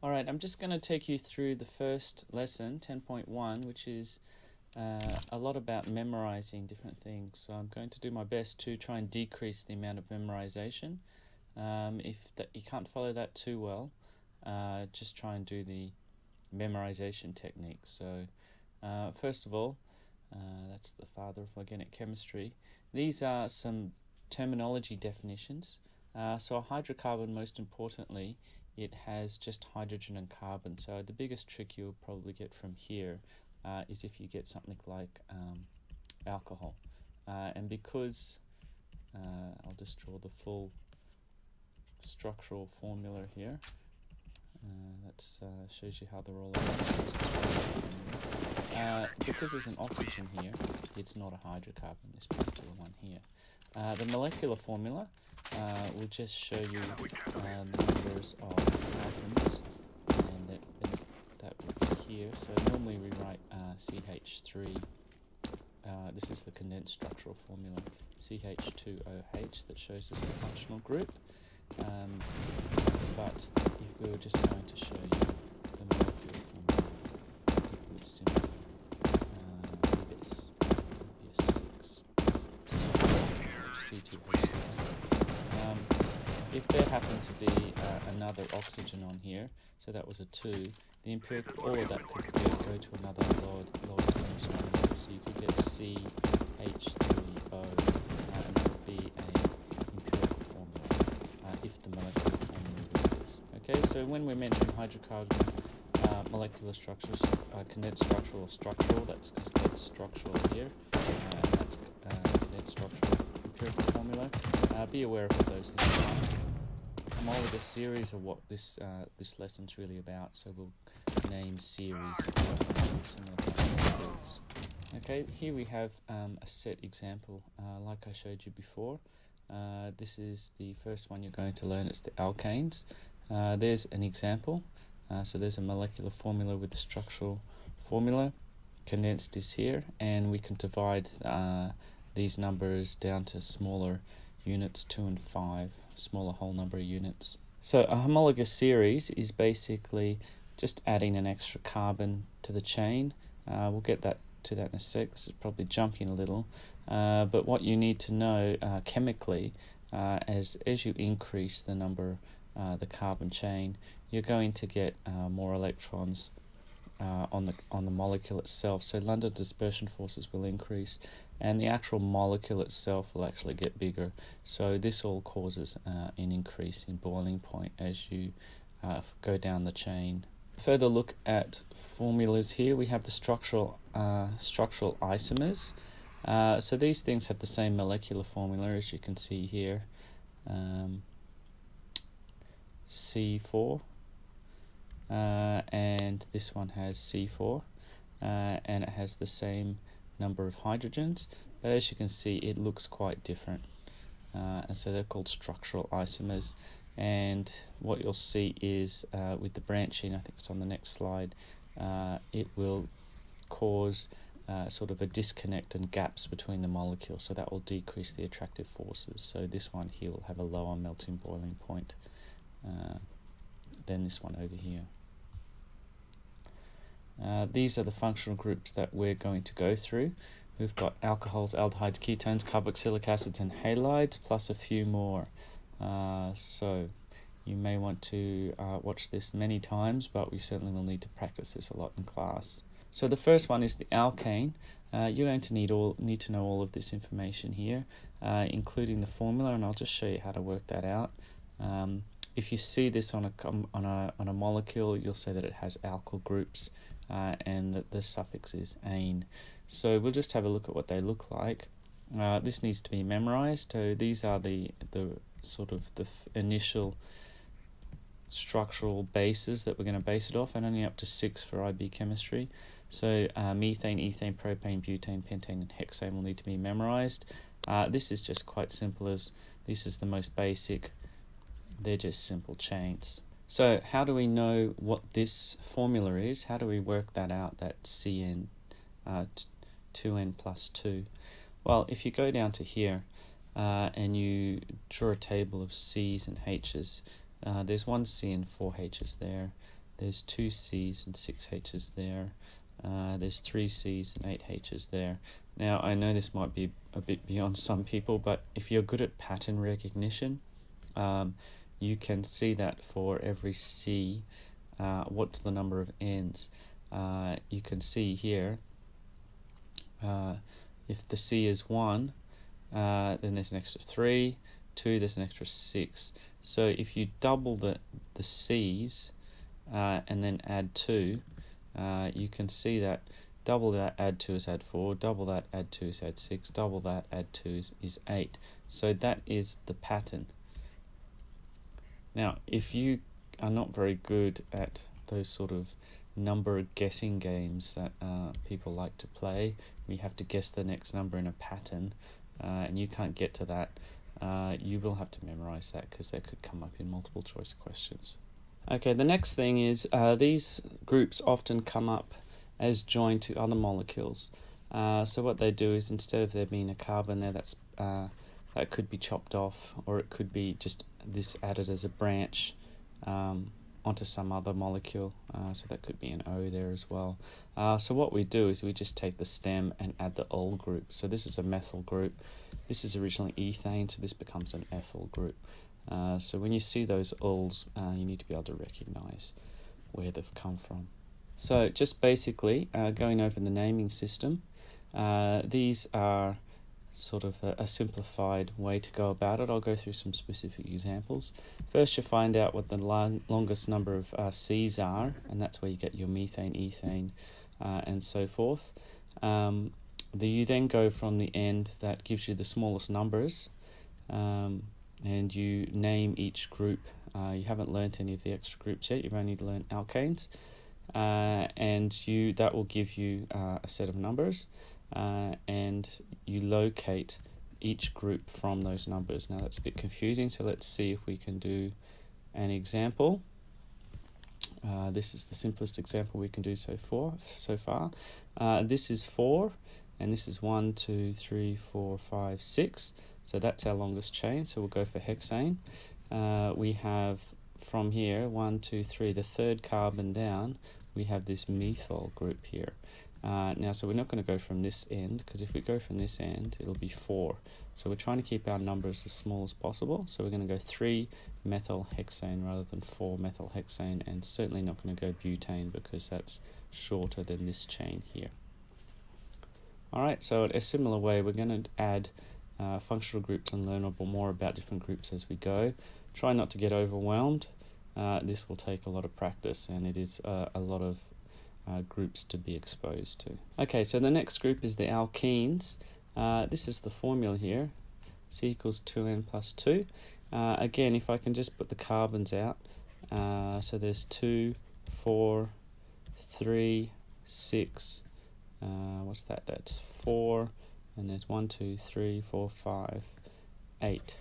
Alright, I'm just going to take you through the first lesson, 10.1, which is a lot about memorizing different things. So I'm going to do my best to try and decrease the amount of memorization. If you can't follow that too well, just try and do the memorization technique. So first of all, that's the father of organic chemistry. These are some terminology definitions. So a hydrocarbon, most importantly, it has just hydrogen and carbon. So the biggest trick you'll probably get from here is if you get something like alcohol. And because I'll just draw the full structural formula here. That shows you how they're all arranged. Because there's an oxygen here, it's not a hydrocarbon, this particular one here. The molecular formula will just show you the numbers of atoms, and that would be here. So normally we write CH3. This is the condensed structural formula, CH2OH, that shows us the functional group. But if we were just going to show you the molecular formula, it would simply be this. It would be a 6. C2H6. If there happened to be another oxygen on here, so that was a 2, the empirical, all of that could go to another lowest dimensional number. So you could get CH3O, and that would be an empirical formula if the molecular formula was this. Okay, so when we're mentioning hydrocarbon molecular structures, condensed structural or structural, that's condensed structural here, that's condensed structural empirical formula. Be aware of what those things are. Homologous series are what this lesson's really about, so we'll name series similar groups. Okay, here we have a set example, like I showed you before. This is the first one you're going to learn, it's the alkanes. There's an example, so there's a molecular formula with the structural formula. Condensed is here, and we can divide these numbers down to smaller units, 2 and 5, smaller whole number of units. So a homologous series is basically just adding an extra carbon to the chain. We'll get to that in a sec. This is probably jumping a little, but what you need to know chemically, as you increase the number, the carbon chain, you're going to get more electrons on the molecule itself. So London dispersion forces will increase, and the actual molecule itself will actually get bigger. So this all causes an increase in boiling point as you go down the chain. Further look at formulas here. We have the structural isomers. So these things have the same molecular formula as you can see here. C4, and this one has C4, and it has the same number of hydrogens, but as you can see it looks quite different, and so they're called structural isomers. And what you'll see is with the branching, I think it's on the next slide, it will cause sort of a disconnect and gaps between the molecules, so that will decrease the attractive forces. So this one here will have a lower melting boiling point than this one over here. These are the functional groups that we're going to go through. We've got alcohols, aldehydes, ketones, carboxylic acids and halides, plus a few more. So you may want to watch this many times, but we certainly will need to practice this a lot in class. So the first one is the alkane. You're going to need to know all of this information here, including the formula, and I'll just show you how to work that out. If you see this on a molecule, you'll see that it has alkyl groups, and that the suffix is -ane. So we'll just have a look at what they look like. This needs to be memorized. So these are the sort of the initial structural bases that we're going to base it off, and only up to 6 for IB chemistry. So methane, ethane, propane, butane, pentane and hexane will need to be memorized. This is just quite simple, as this is the most basic. They're just simple chains. So how do we know what this formula is? How do we work that out, that Cn, 2n plus 2? Well, if you go down to here and you draw a table of C's and H's, there's 1 C and 4 H's there. There's 2 C's and 6 H's there. There's 3 C's and 8 H's there. Now, I know this might be a bit beyond some people, but if you're good at pattern recognition, you can see that for every C, what's the number of N's. You can see here, if the C is 1, then there's an extra 3, 2, there's an extra 6. So if you double the C's and then add 2, you can see that double that, add 2 is add 4, double that, add 2 is add 6, double that, add 2 is 8. So that is the pattern. Now, if you are not very good at those sort of number guessing games that people like to play, we have to guess the next number in a pattern, and you can't get to that, you will have to memorize that because that could come up in multiple choice questions. Okay, the next thing is these groups often come up as joined to other molecules. So what they do is, instead of there being a carbon there that could be chopped off, or it could be just this added as a branch onto some other molecule, so that could be an O there as well. So what we do is we just take the stem and add the ol group. So this is a methyl group. This is originally ethane, so this becomes an ethyl group. So when you see those ols, you need to be able to recognize where they've come from. So just basically going over the naming system, these are sort of a simplified way to go about it. I'll go through some specific examples. First, you find out what the longest number of C's are, and that's where you get your methane, ethane, and so forth. You then go from the end that gives you the smallest numbers, and you name each group. You haven't learnt any of the extra groups yet, you've only learnt alkanes, and that will give you a set of numbers, and you locate each group from those numbers. Now that's a bit confusing, so let's see if we can do an example. This is the simplest example we can do so far. This is 4, and this is 1, 2, 3, 4, 5, 6. So that's our longest chain, so we'll go for hexane. We have from here 1, 2, 3, the third carbon down, we have this methyl group here. Now, so we're not going to go from this end, because if we go from this end, it'll be 4. So we're trying to keep our numbers as small as possible. So we're going to go 3 methyl hexane rather than 4 methyl hexane, and certainly not going to go butane because that's shorter than this chain here. Alright, so in a similar way, we're going to add functional groups and learn more about different groups as we go. Try not to get overwhelmed. This will take a lot of practice, and it is a lot of groups to be exposed to. Okay, so the next group is the alkenes. This is the formula here, C equals 2n plus 2. Again, if I can just put the carbons out, so there's 2, 4, 3, 6, what's that? That's 4, and there's 1, 2, 3, 4, 5, 8.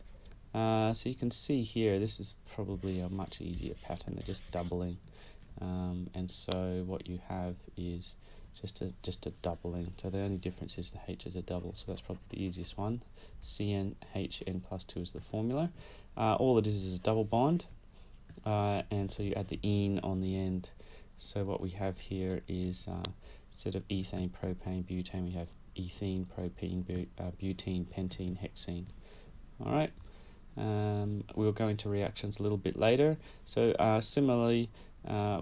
So you can see here, this is probably a much easier pattern. They're just doubling. And so what you have is just a doubling. So the only difference is the H is a double, so that's probably the easiest one. CnHn plus 2 is the formula. All it is a double bond, and so you add the ene on the end. So what we have here is instead of ethane, propane, butane, we have ethene, propene, butene, pentene, hexene. Alright, we'll go into reactions a little bit later. So similarly,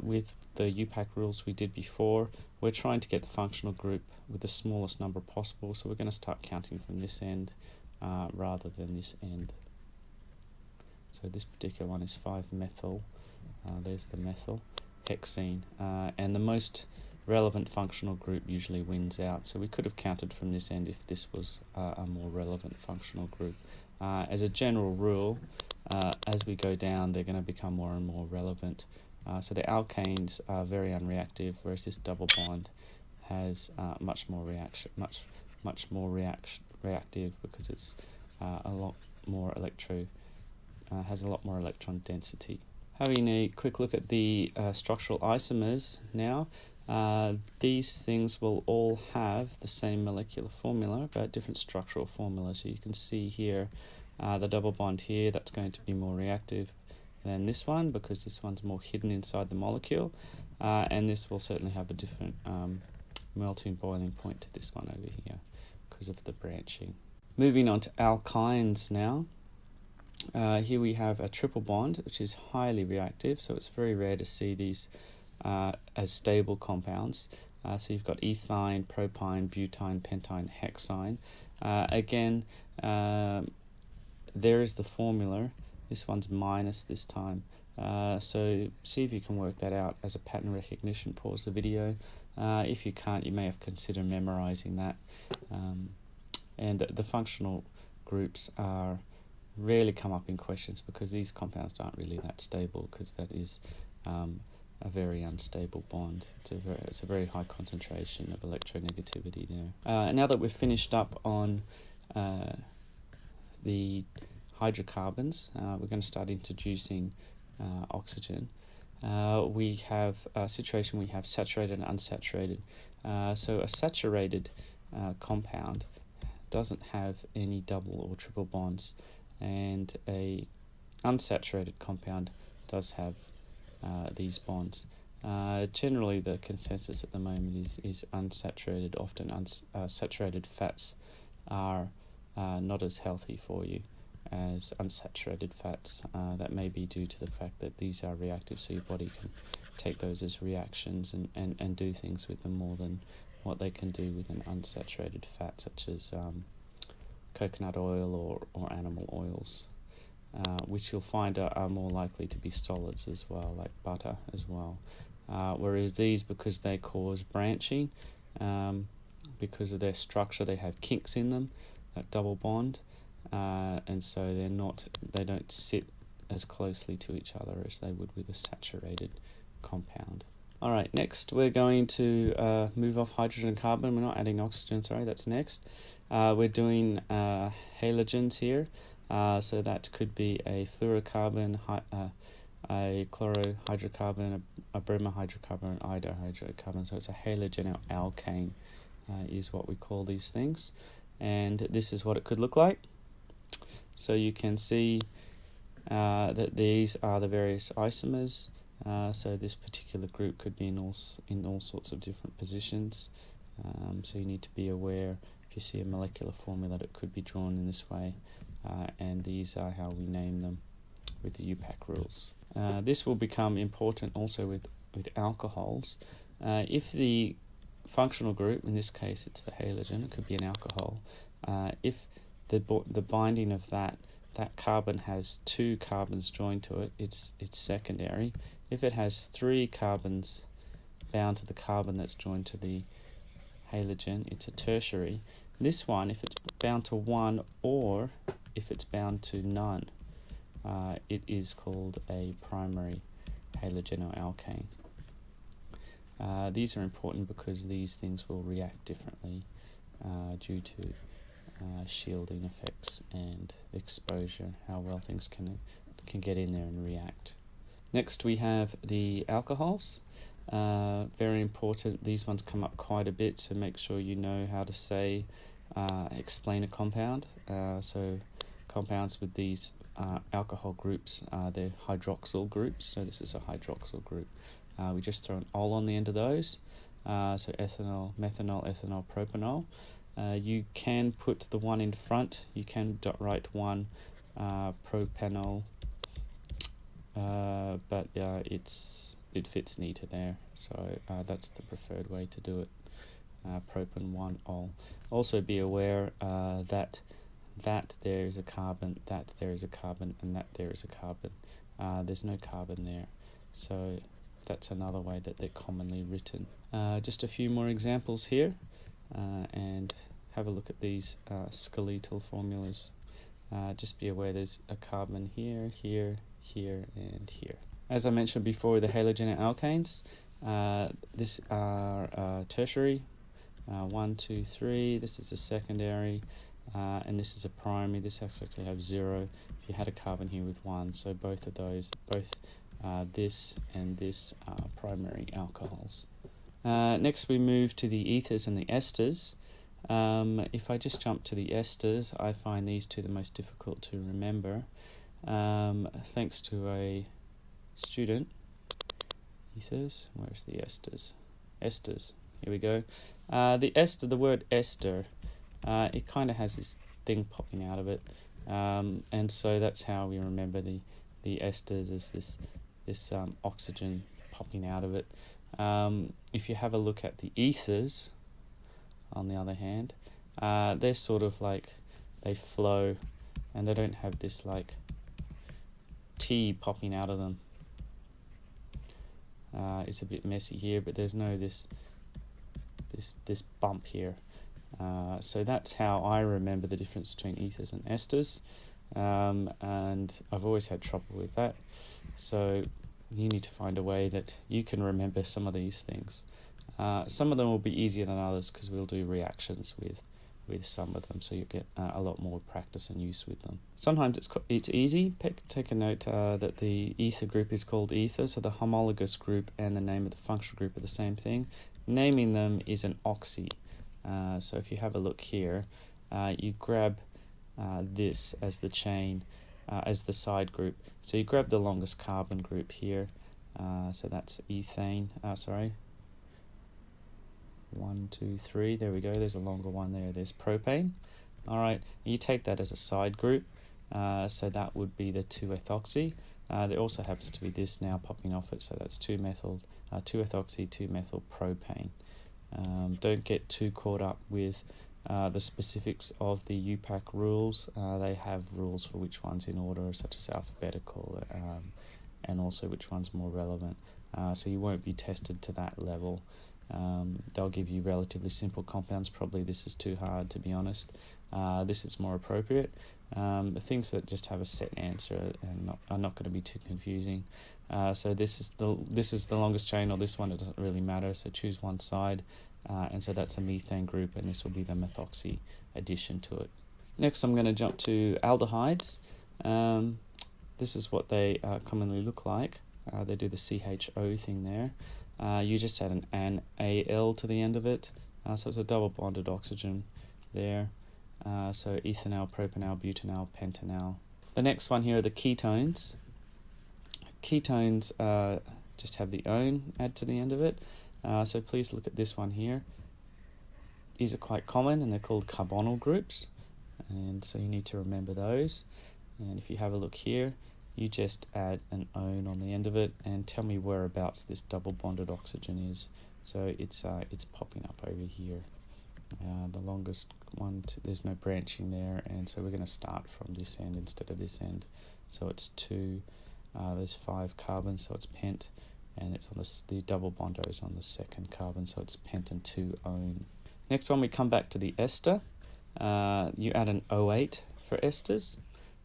with the UPAC rules we did before, we're trying to get the functional group with the smallest number possible, so we're going to start counting from this end rather than this end. So this particular one is 5-methyl, there's the methyl, hexene, and the most relevant functional group usually wins out, so we could have counted from this end if this was a more relevant functional group. As a general rule, as we go down, they're going to become more and more relevant. So the alkanes are very unreactive, whereas this double bond has much more reactive because it's a lot more has a lot more electron density. Having a quick look at the structural isomers now. These things will all have the same molecular formula but different structural formula. So you can see here the double bond here, that's going to be more reactive than this one because this one's more hidden inside the molecule, and this will certainly have a different melting boiling point to this one over here because of the branching. Moving on to alkynes now. Here we have a triple bond, which is highly reactive, so it's very rare to see these as stable compounds. So you've got ethyne, propyne, butene, pentyne, hexyne. Again, there is the formula. This one's minus this time. So see if you can work that out as a pattern recognition. Pause the video. If you can't, you may have to consider memorizing that. And the functional groups are rarely come up in questions because these compounds aren't really that stable, because that is a very unstable bond. It's a very high concentration of electronegativity there. Now that we've finished up on the hydrocarbons, we're going to start introducing oxygen. We have a situation we have saturated and unsaturated. So a saturated compound doesn't have any double or triple bonds, and a unsaturated compound does have these bonds. Generally the consensus at the moment is unsaturated. Often saturated fats are not as healthy for you as unsaturated fats. That may be due to the fact that these are reactive, so your body can take those as reactions and do things with them more than what they can do with an unsaturated fat, such as coconut oil or animal oils, which you'll find are more likely to be solids as well, like butter as well. Whereas these, because they cause branching, because of their structure, they have kinks in them, that double bond, and so they don't sit as closely to each other as they would with a saturated compound. Alright, next we're going to move off hydrogen and carbon. We're not adding oxygen, sorry, that's next. We're doing halogens here, so that could be a fluorocarbon, a chlorohydrocarbon, a bromohydrocarbon, an iodohydrocarbon. So it's a halogen or alkane is what we call these things. And this is what it could look like. So you can see that these are the various isomers. So this particular group could be in all sorts of different positions. So you need to be aware, if you see a molecular formula, that it could be drawn in this way, and these are how we name them with the UPAC rules. This will become important also with alcohols. If the functional group, in this case it's the halogen, it could be an alcohol, if the binding of that carbon has 2 carbons joined to it, it's secondary. If it has 3 carbons bound to the carbon that's joined to the halogen, it's a tertiary. This one, if it's bound to 1 or if it's bound to none, it is called a primary halogen or alkane. These are important because these things will react differently due to shielding effects and exposure, how well things can get in there and react. Next we have the alcohols. Very important, these ones come up quite a bit, so make sure you know how to say, explain a compound. So compounds with these alcohol groups, they're hydroxyl groups, so this is a hydroxyl group. We just throw an ol on the end of those, so ethanol, methanol, ethanol, propanol. You can put the 1 in front, you can write 1 propanol, but it fits neater there, so that's the preferred way to do it. Propan 1 ol. Also be aware that there is a carbon, that there is a carbon, and that there is a carbon. There's no carbon there, so that's another way that they're commonly written. Just a few more examples here, and have a look at these skeletal formulas. Just be aware there's a carbon here, here, here, and here. As I mentioned before, the halogen and alkanes, this are tertiary, 1, 2, 3, this is a secondary, and this is a primary. This actually have 0 if you had a carbon here with 1, so both of those, both this and this are primary alcohols. Next we move to the ethers and the esters. If I just jump to the esters, I find these two the most difficult to remember. Thanks to a student. Ethers, where's the esters? Esters, here we go. The word ester, it kind of has this thing popping out of it, and so that's how we remember the esters as this oxygen popping out of it. If you have a look at the ethers, on the other hand, they're sort of like, they flow and they don't have this like T popping out of them. It's a bit messy here, but there's no this bump here. So that's how I remember the difference between ethers and esters, and I've always had trouble with that. So you need to find a way that you can remember some of these things. Some of them will be easier than others because we'll do reactions with some of them, so you'll get a lot more practice and use with them. Sometimes it's easy. Take a note that the ether group is called ether, so the homologous group and the name of the functional group are the same thing. Naming them is an oxy. So if you have a look here, you grab this as the chain, as the side group. So you grab the longest carbon group here, so that's ethane, 1, 2, 3, there we go, there's a longer one there, there's propane. Alright, you take that as a side group, so that would be the 2-ethoxy. There also happens to be this now popping off it, so that's 2-ethoxy, 2-methyl propane. Don't get too caught up with the specifics of the UPAC rules. They have rules for which one's in order, such as alphabetical, and also which one's more relevant. So you won't be tested to that level. They'll give you relatively simple compounds. Probably this is too hard, to be honest. This is more appropriate. Things that just have a set answer and are not going to be too confusing. So this is the longest chain, or this one, it doesn't really matter. So choose one side, and so that's a methane group, and this will be the methoxy addition to it. Next, I'm going to jump to aldehydes. This is what they commonly look like. They do the CHO thing there. You just add an Al to the end of it, so it's a double bonded oxygen there. So ethanal, propanal, butanal, pentanal. The next one here are the ketones. Ketones just have the "-one" add to the end of it. So please look at this one here. These are quite common and they're called carbonyl groups, and so you need to remember those. And if you have a look here, you just add an "-one" on the end of it and tell me whereabouts this double bonded oxygen is. So it's popping up over here. The longest one, there's no branching there, and so we're going to start from this end instead of this end. So it's 2, there's 5 carbons, so it's pent, and it's on the double bond is on the second carbon, so it's pent and 2-one. Next one, we come back to the ester. You add an O8 for esters.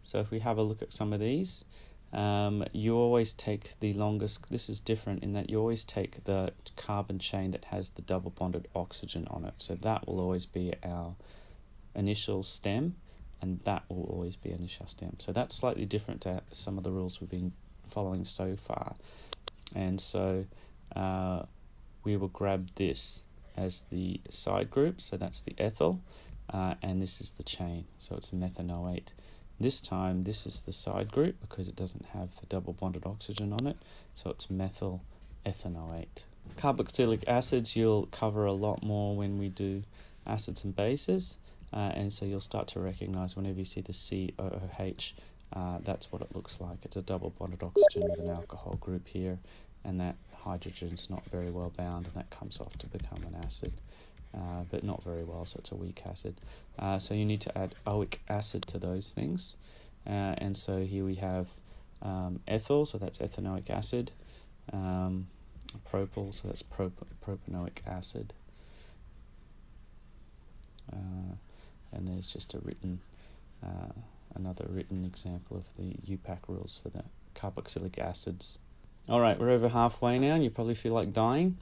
So if we have a look at some of these, you always take the longest. This is different in that you always take the carbon chain that has the double bonded oxygen on it. So that will always be our initial stem, and that will always be initial stem. So that's slightly different to some of the rules we've been following so far. And so we will grab this as the side group. So that's the ethyl, and this is the chain. So it's methanoate. This time, this is the side group because it doesn't have the double bonded oxygen on it, so it's methyl ethanoate. Carboxylic acids you'll cover a lot more when we do acids and bases, and so you'll start to recognize whenever you see the COOH, that's what it looks like. It's a double bonded oxygen with an alcohol group here, and that hydrogen's not very well bound, and that comes off to become an acid. But not very well, so it's a weak acid. So you need to add oic acid to those things. And so here we have ethyl, so that's ethanoic acid. Propyl, so that's propanoic acid. And there's just a another written example of the UPAC rules for the carboxylic acids. Alright, we're over halfway now, and you probably feel like dying.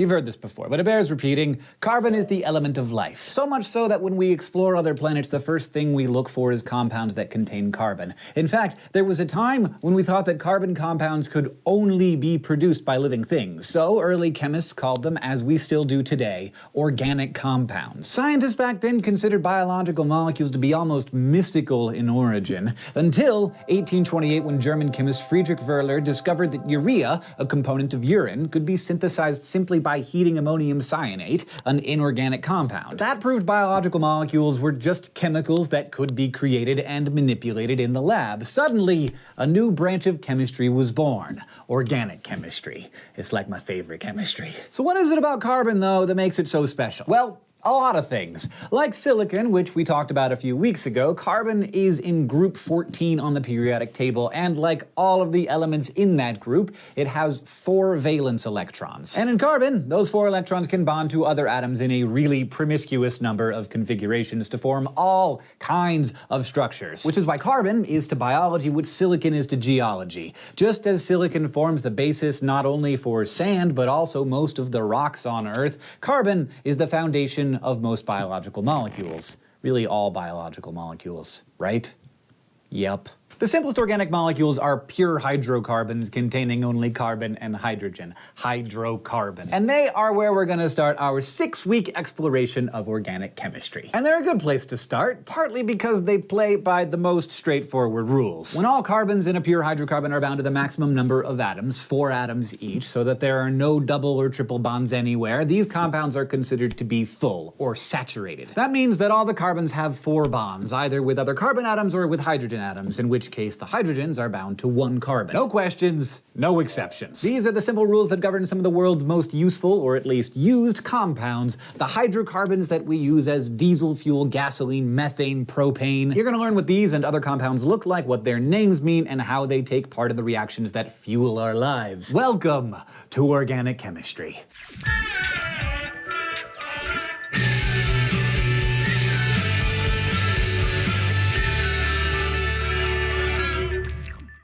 You've heard this before, but it bears repeating. Carbon is the element of life. So much so that when we explore other planets, the first thing we look for is compounds that contain carbon. In fact, there was a time when we thought that carbon compounds could only be produced by living things. So early chemists called them, as we still do today, organic compounds. Scientists back then considered biological molecules to be almost mystical in origin, until 1828 when German chemist Friedrich Wöhler discovered that urea, a component of urine, could be synthesized simply by heating ammonium cyanate, an inorganic compound. That proved biological molecules were just chemicals that could be created and manipulated in the lab. Suddenly, a new branch of chemistry was born. Organic chemistry. It's like my favorite chemistry. So what is it about carbon, though, that makes it so special? Well, a lot of things. Like silicon, which we talked about a few weeks ago, carbon is in group 14 on the periodic table, and like all of the elements in that group, it has 4 valence electrons. And in carbon, those 4 electrons can bond to other atoms in a really promiscuous number of configurations to form all kinds of structures. Which is why carbon is to biology what silicon is to geology. Just as silicon forms the basis not only for sand, but also most of the rocks on Earth, carbon is the foundation of most biological molecules. Really all biological molecules, right? Yep. The simplest organic molecules are pure hydrocarbons containing only carbon and hydrogen. Hydrocarbon. And they are where we're gonna start our 6-week exploration of organic chemistry. And they're a good place to start, partly because they play by the most straightforward rules. When all carbons in a pure hydrocarbon are bound to the maximum number of atoms, 4 atoms each, so that there are no double or triple bonds anywhere, these compounds are considered to be full, or saturated. That means that all the carbons have 4 bonds, either with other carbon atoms or with hydrogen atoms, in which case the hydrogens are bound to 1 carbon. No questions, no exceptions. These are the simple rules that govern some of the world's most useful, or at least used, compounds, the hydrocarbons that we use as diesel fuel, gasoline, methane, propane. You're gonna learn what these and other compounds look like, what their names mean, and how they take part in the reactions that fuel our lives. Welcome to organic chemistry.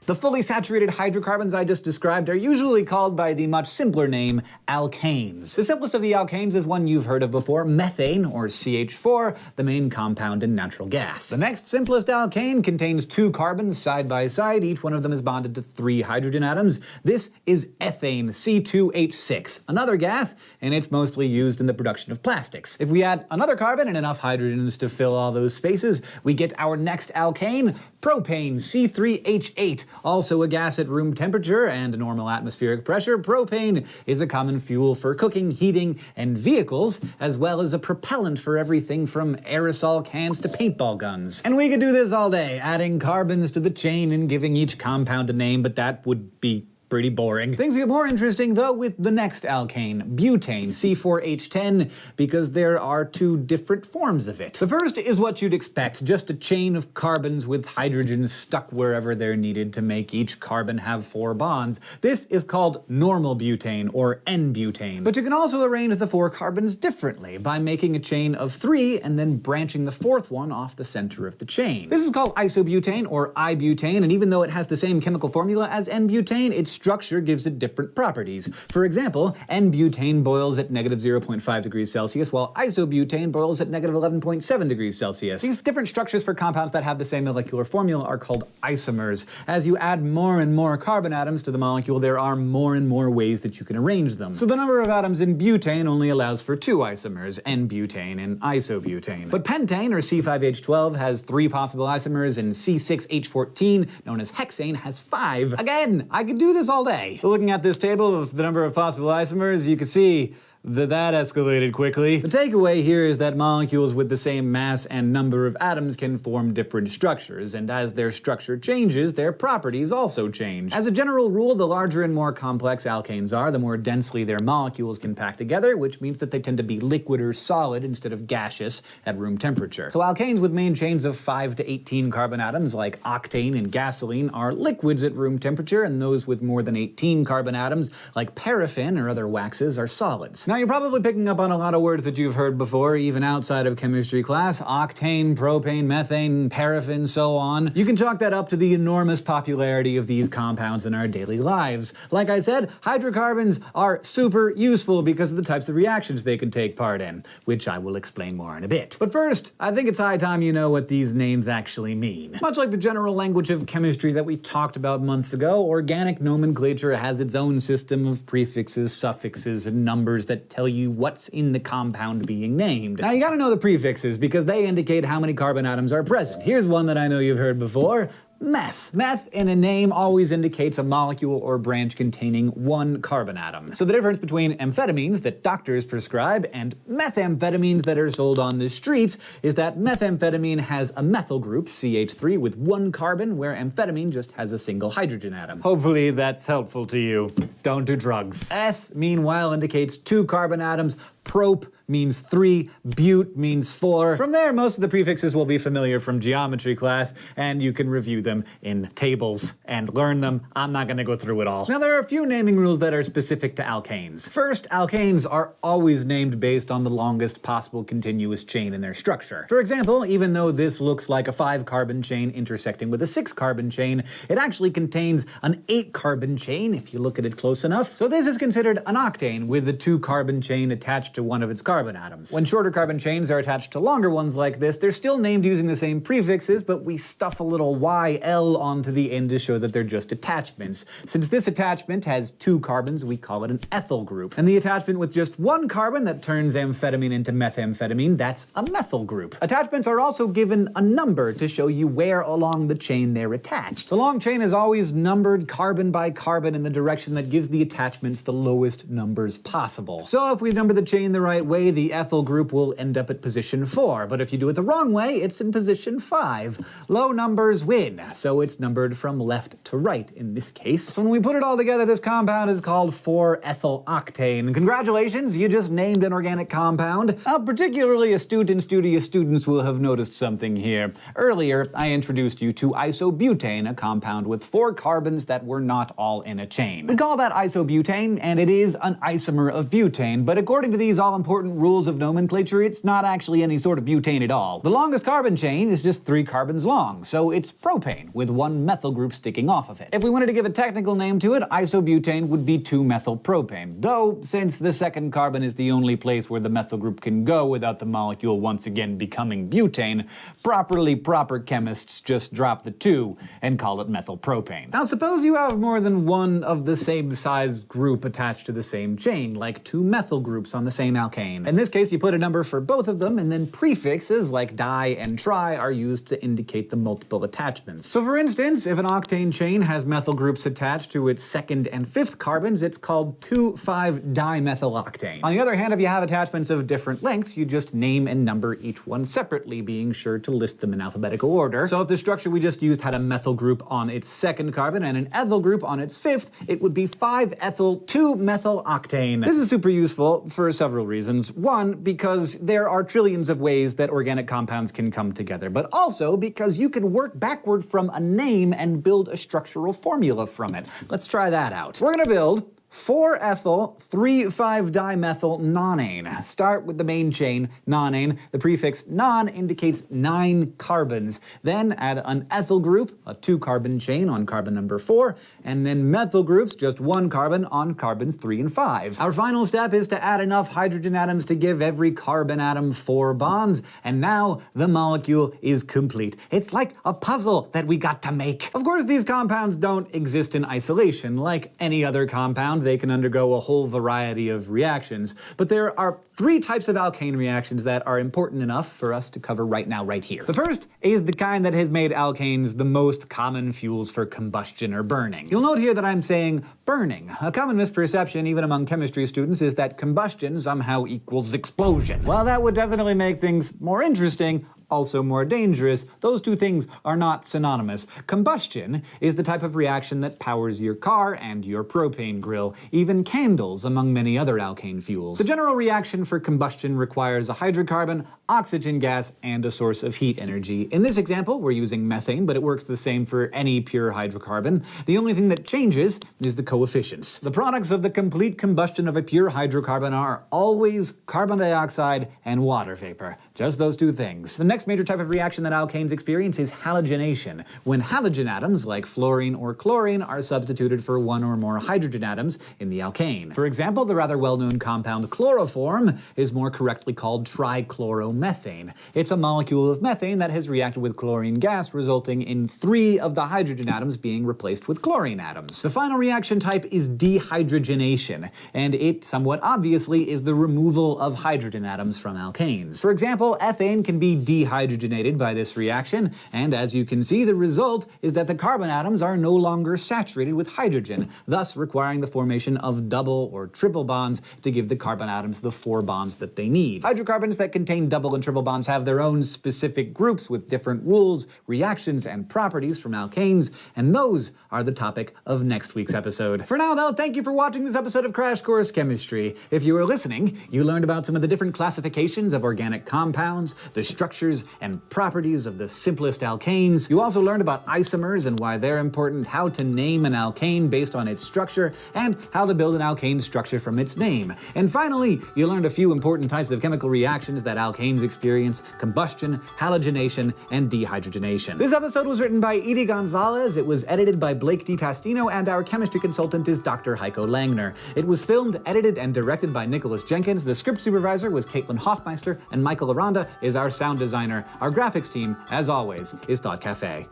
The fully saturated hydrocarbons I just described are usually called by the much simpler name alkanes. The simplest of the alkanes is one you've heard of before, methane, or CH4, the main compound in natural gas. The next simplest alkane contains 2 carbons side by side, each one of them is bonded to 3 hydrogen atoms. This is ethane, C2H6, another gas, and it's mostly used in the production of plastics. If we add another carbon and enough hydrogens to fill all those spaces, we get our next alkane, propane, C3H8, also a gas at room temperature and normal atmospheric pressure. Propane is a common fuel for cooking, heating, and vehicles, as well as a propellant for everything from aerosol cans to paintball guns. And we could do this all day, adding carbons to the chain and giving each compound a name, but that would be pretty boring. Things get more interesting, though, with the next alkane, butane, C4H10, because there are 2 different forms of it. The first is what you'd expect, just a chain of carbons with hydrogens stuck wherever they're needed to make each carbon have 4 bonds. This is called normal butane, or N-butane. But you can also arrange the 4 carbons differently, by making a chain of 3 and then branching the 4th one off the center of the chain. This is called isobutane, or ibutane, and even though it has the same chemical formula as N-butane, its structure gives it different properties. For example, N-butane boils at negative 0.5 degrees Celsius, while isobutane boils at negative 11.7 degrees Celsius. These different structures for compounds that have the same molecular formula are called isomers. As you add more and more carbon atoms to the molecule, there are more and more ways that you can arrange them. So the number of atoms in butane only allows for 2 isomers, N-butane and isobutane. But pentane, or C5H12, has 3 possible isomers, and C6H14, known as hexane, has 5. Again, I could do this all day. Looking at this table of the number of possible isomers, you can see that escalated quickly. The takeaway here is that molecules with the same mass and number of atoms can form different structures, and as their structure changes, their properties also change. As a general rule, the larger and more complex alkanes are, the more densely their molecules can pack together, which means that they tend to be liquid or solid instead of gaseous at room temperature. So alkanes with main chains of 5 to 18 carbon atoms, like octane and gasoline, are liquids at room temperature, and those with more than 18 carbon atoms, like paraffin or other waxes, are solids. Now you're probably picking up on a lot of words that you've heard before, even outside of chemistry class: octane, propane, methane, paraffin, so on. You can chalk that up to the enormous popularity of these compounds in our daily lives. Like I said, hydrocarbons are super useful because of the types of reactions they can take part in, which I will explain more in a bit. But first, I think it's high time you know what these names actually mean. Much like the general language of chemistry that we talked about months ago, organic nomenclature has its own system of prefixes, suffixes, and numbers that tell you what's in the compound being named. Now you gotta know the prefixes because they indicate how many carbon atoms are present. Here's one that I know you've heard before: meth. Meth in a name always indicates a molecule or branch containing one carbon atom. So the difference between amphetamines that doctors prescribe and methamphetamines that are sold on the streets is that methamphetamine has a methyl group, CH3, with one carbon, where amphetamine just has a single hydrogen atom. Hopefully that's helpful to you. Don't do drugs. Eth, meanwhile, indicates two carbon atoms. Prop means 3, bute means 4. From there, most of the prefixes will be familiar from geometry class, and you can review them in tables and learn them. I'm not gonna go through it all. Now, there are a few naming rules that are specific to alkanes. First, alkanes are always named based on the longest possible continuous chain in their structure. For example, even though this looks like a 5-carbon chain intersecting with a 6-carbon chain, it actually contains an 8-carbon chain if you look at it close enough. So this is considered an octane, with the 2-carbon chain attached to one of its carbon atoms. When shorter carbon chains are attached to longer ones like this, they're still named using the same prefixes, but we stuff a little YL onto the end to show that they're just attachments. Since this attachment has 2 carbons, we call it an ethyl group. And the attachment with just 1 carbon that turns amphetamine into methamphetamine, that's a methyl group. Attachments are also given a number to show you where along the chain they're attached. The long chain is always numbered carbon by carbon in the direction that gives the attachments the lowest numbers possible. So if we number the chain the right way, the ethyl group will end up at position 4, but if you do it the wrong way, it's in position 5. Low numbers win, so it's numbered from left to right in this case. So when we put it all together, this compound is called 4-ethyl octane. Congratulations, you just named an organic compound. Particularly astute and studious students will have noticed something here. Earlier, I introduced you to isobutane, a compound with 4 carbons that were not all in a chain. We call that isobutane, and it is an isomer of butane, but according to these all-important rules of nomenclature, it's not actually any sort of butane at all. The longest carbon chain is just 3 carbons long, so it's propane, with 1 methyl group sticking off of it. If we wanted to give a technical name to it, isobutane would be 2-methylpropane, though since the second carbon is the only place where the methyl group can go without the molecule once again becoming butane, proper chemists just drop the 2 and call it methylpropane. Now suppose you have more than one of the same size group attached to the same chain, like 2 methyl groups on the same alkane. In this case, you put a number for both of them, and then prefixes like di and tri are used to indicate the multiple attachments. So for instance, if an octane chain has methyl groups attached to its 2nd and 5th carbons, it's called 2,5-dimethyloctane. On the other hand, if you have attachments of different lengths, you just name and number each one separately, being sure to list them in alphabetical order. So if the structure we just used had a methyl group on its 2nd carbon and an ethyl group on its 5th, it would be 5-ethyl 2-methyloctane. This is super useful for several reasons. One, because there are trillions of ways that organic compounds can come together, but also because you can work backward from a name and build a structural formula from it. Let's try that out. We're gonna build 4-ethyl 3,5-dimethyl nonane. Start with the main chain, nonane. The prefix non indicates 9 carbons. Then add an ethyl group, a 2-carbon chain on carbon number 4, and then methyl groups, just 1 carbon on carbons 3 and 5. Our final step is to add enough hydrogen atoms to give every carbon atom 4 bonds, and now the molecule is complete. It's like a puzzle that we got to make. Of course, these compounds don't exist in isolation. Like any other compound, they can undergo a whole variety of reactions. But there are 3 types of alkane reactions that are important enough for us to cover right now, right here. The first is the kind that has made alkanes the most common fuels for combustion or burning. You'll note here that I'm saying burning. A common misperception, even among chemistry students, is that combustion somehow equals explosion. While that would definitely make things more interesting, also more dangerous. Those two things are not synonymous. Combustion is the type of reaction that powers your car and your propane grill, even candles, among many other alkane fuels. The general reaction for combustion requires a hydrocarbon, oxygen gas, and a source of heat energy. In this example, we're using methane, but it works the same for any pure hydrocarbon. The only thing that changes is the coefficients. The products of the complete combustion of a pure hydrocarbon are always carbon dioxide and water vapor. Just those two things. The next major type of reaction that alkanes experience is halogenation, when halogen atoms like fluorine or chlorine are substituted for one or more hydrogen atoms in the alkane. For example, the rather well-known compound chloroform is more correctly called trichloromethane. It's a molecule of methane that has reacted with chlorine gas, resulting in 3 of the hydrogen atoms being replaced with chlorine atoms. The final reaction type is dehydrogenation, and it, somewhat obviously, is the removal of hydrogen atoms from alkanes. For example, ethane can be dehydrogenated by this reaction, and as you can see, the result is that the carbon atoms are no longer saturated with hydrogen, thus requiring the formation of double or triple bonds to give the carbon atoms the 4 bonds that they need. Hydrocarbons that contain double and triple bonds have their own specific groups with different rules, reactions, and properties from alkanes, and those are the topic of next week's episode. For now, though, thank you for watching this episode of Crash Course Chemistry. If you were listening, you learned about some of the different classifications of organic compounds, the structures and properties of the simplest alkanes. You also learned about isomers and why they're important, how to name an alkane based on its structure, and how to build an alkane structure from its name. And finally, you learned a few important types of chemical reactions that alkanes experience: combustion, halogenation, and dehydrogenation. This episode was written by Edie Gonzalez, it was edited by Blake DiPastino, and our chemistry consultant is Dr. Heiko Langner. It was filmed, edited, and directed by Nicholas Jenkins. The script supervisor was Caitlin Hoffmeister, and Michael Aranda is our sound designer. Our graphics team, as always, is Thought Cafe.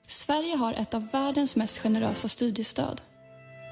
Sverige har ett av världens mest generösa studiestöd.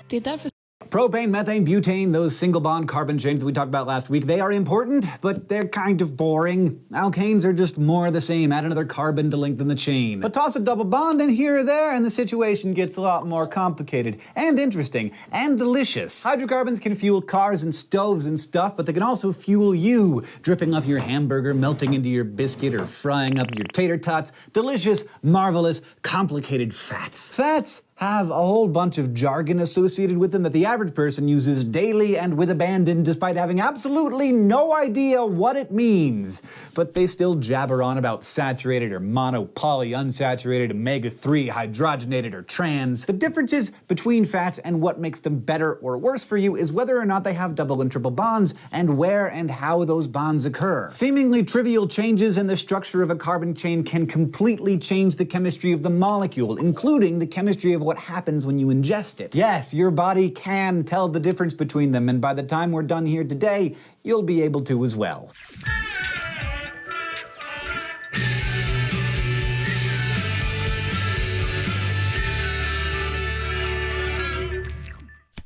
Det är därför Propane, methane, butane, those single bond carbon chains that we talked about last week, they are important, but they're kind of boring. Alkanes are just more of the same, add another carbon to lengthen the chain. But toss a double bond in here or there and the situation gets a lot more complicated and interesting and delicious. Hydrocarbons can fuel cars and stoves and stuff, but they can also fuel you, dripping off your hamburger, melting into your biscuit, or frying up your tater tots. Delicious, marvelous, complicated fats. Fats have a whole bunch of jargon associated with them that the average person uses daily and with abandon despite having absolutely no idea what it means. But they still jabber on about saturated or mono, poly, unsaturated, omega-3, hydrogenated, or trans. The differences between fats and what makes them better or worse for you is whether or not they have double and triple bonds and where and how those bonds occur. Seemingly trivial changes in the structure of a carbon chain can completely change the chemistry of the molecule, including the chemistry of what happens when you ingest it. Yes, your body can tell the difference between them, and by the time we're done here today, you'll be able to as well.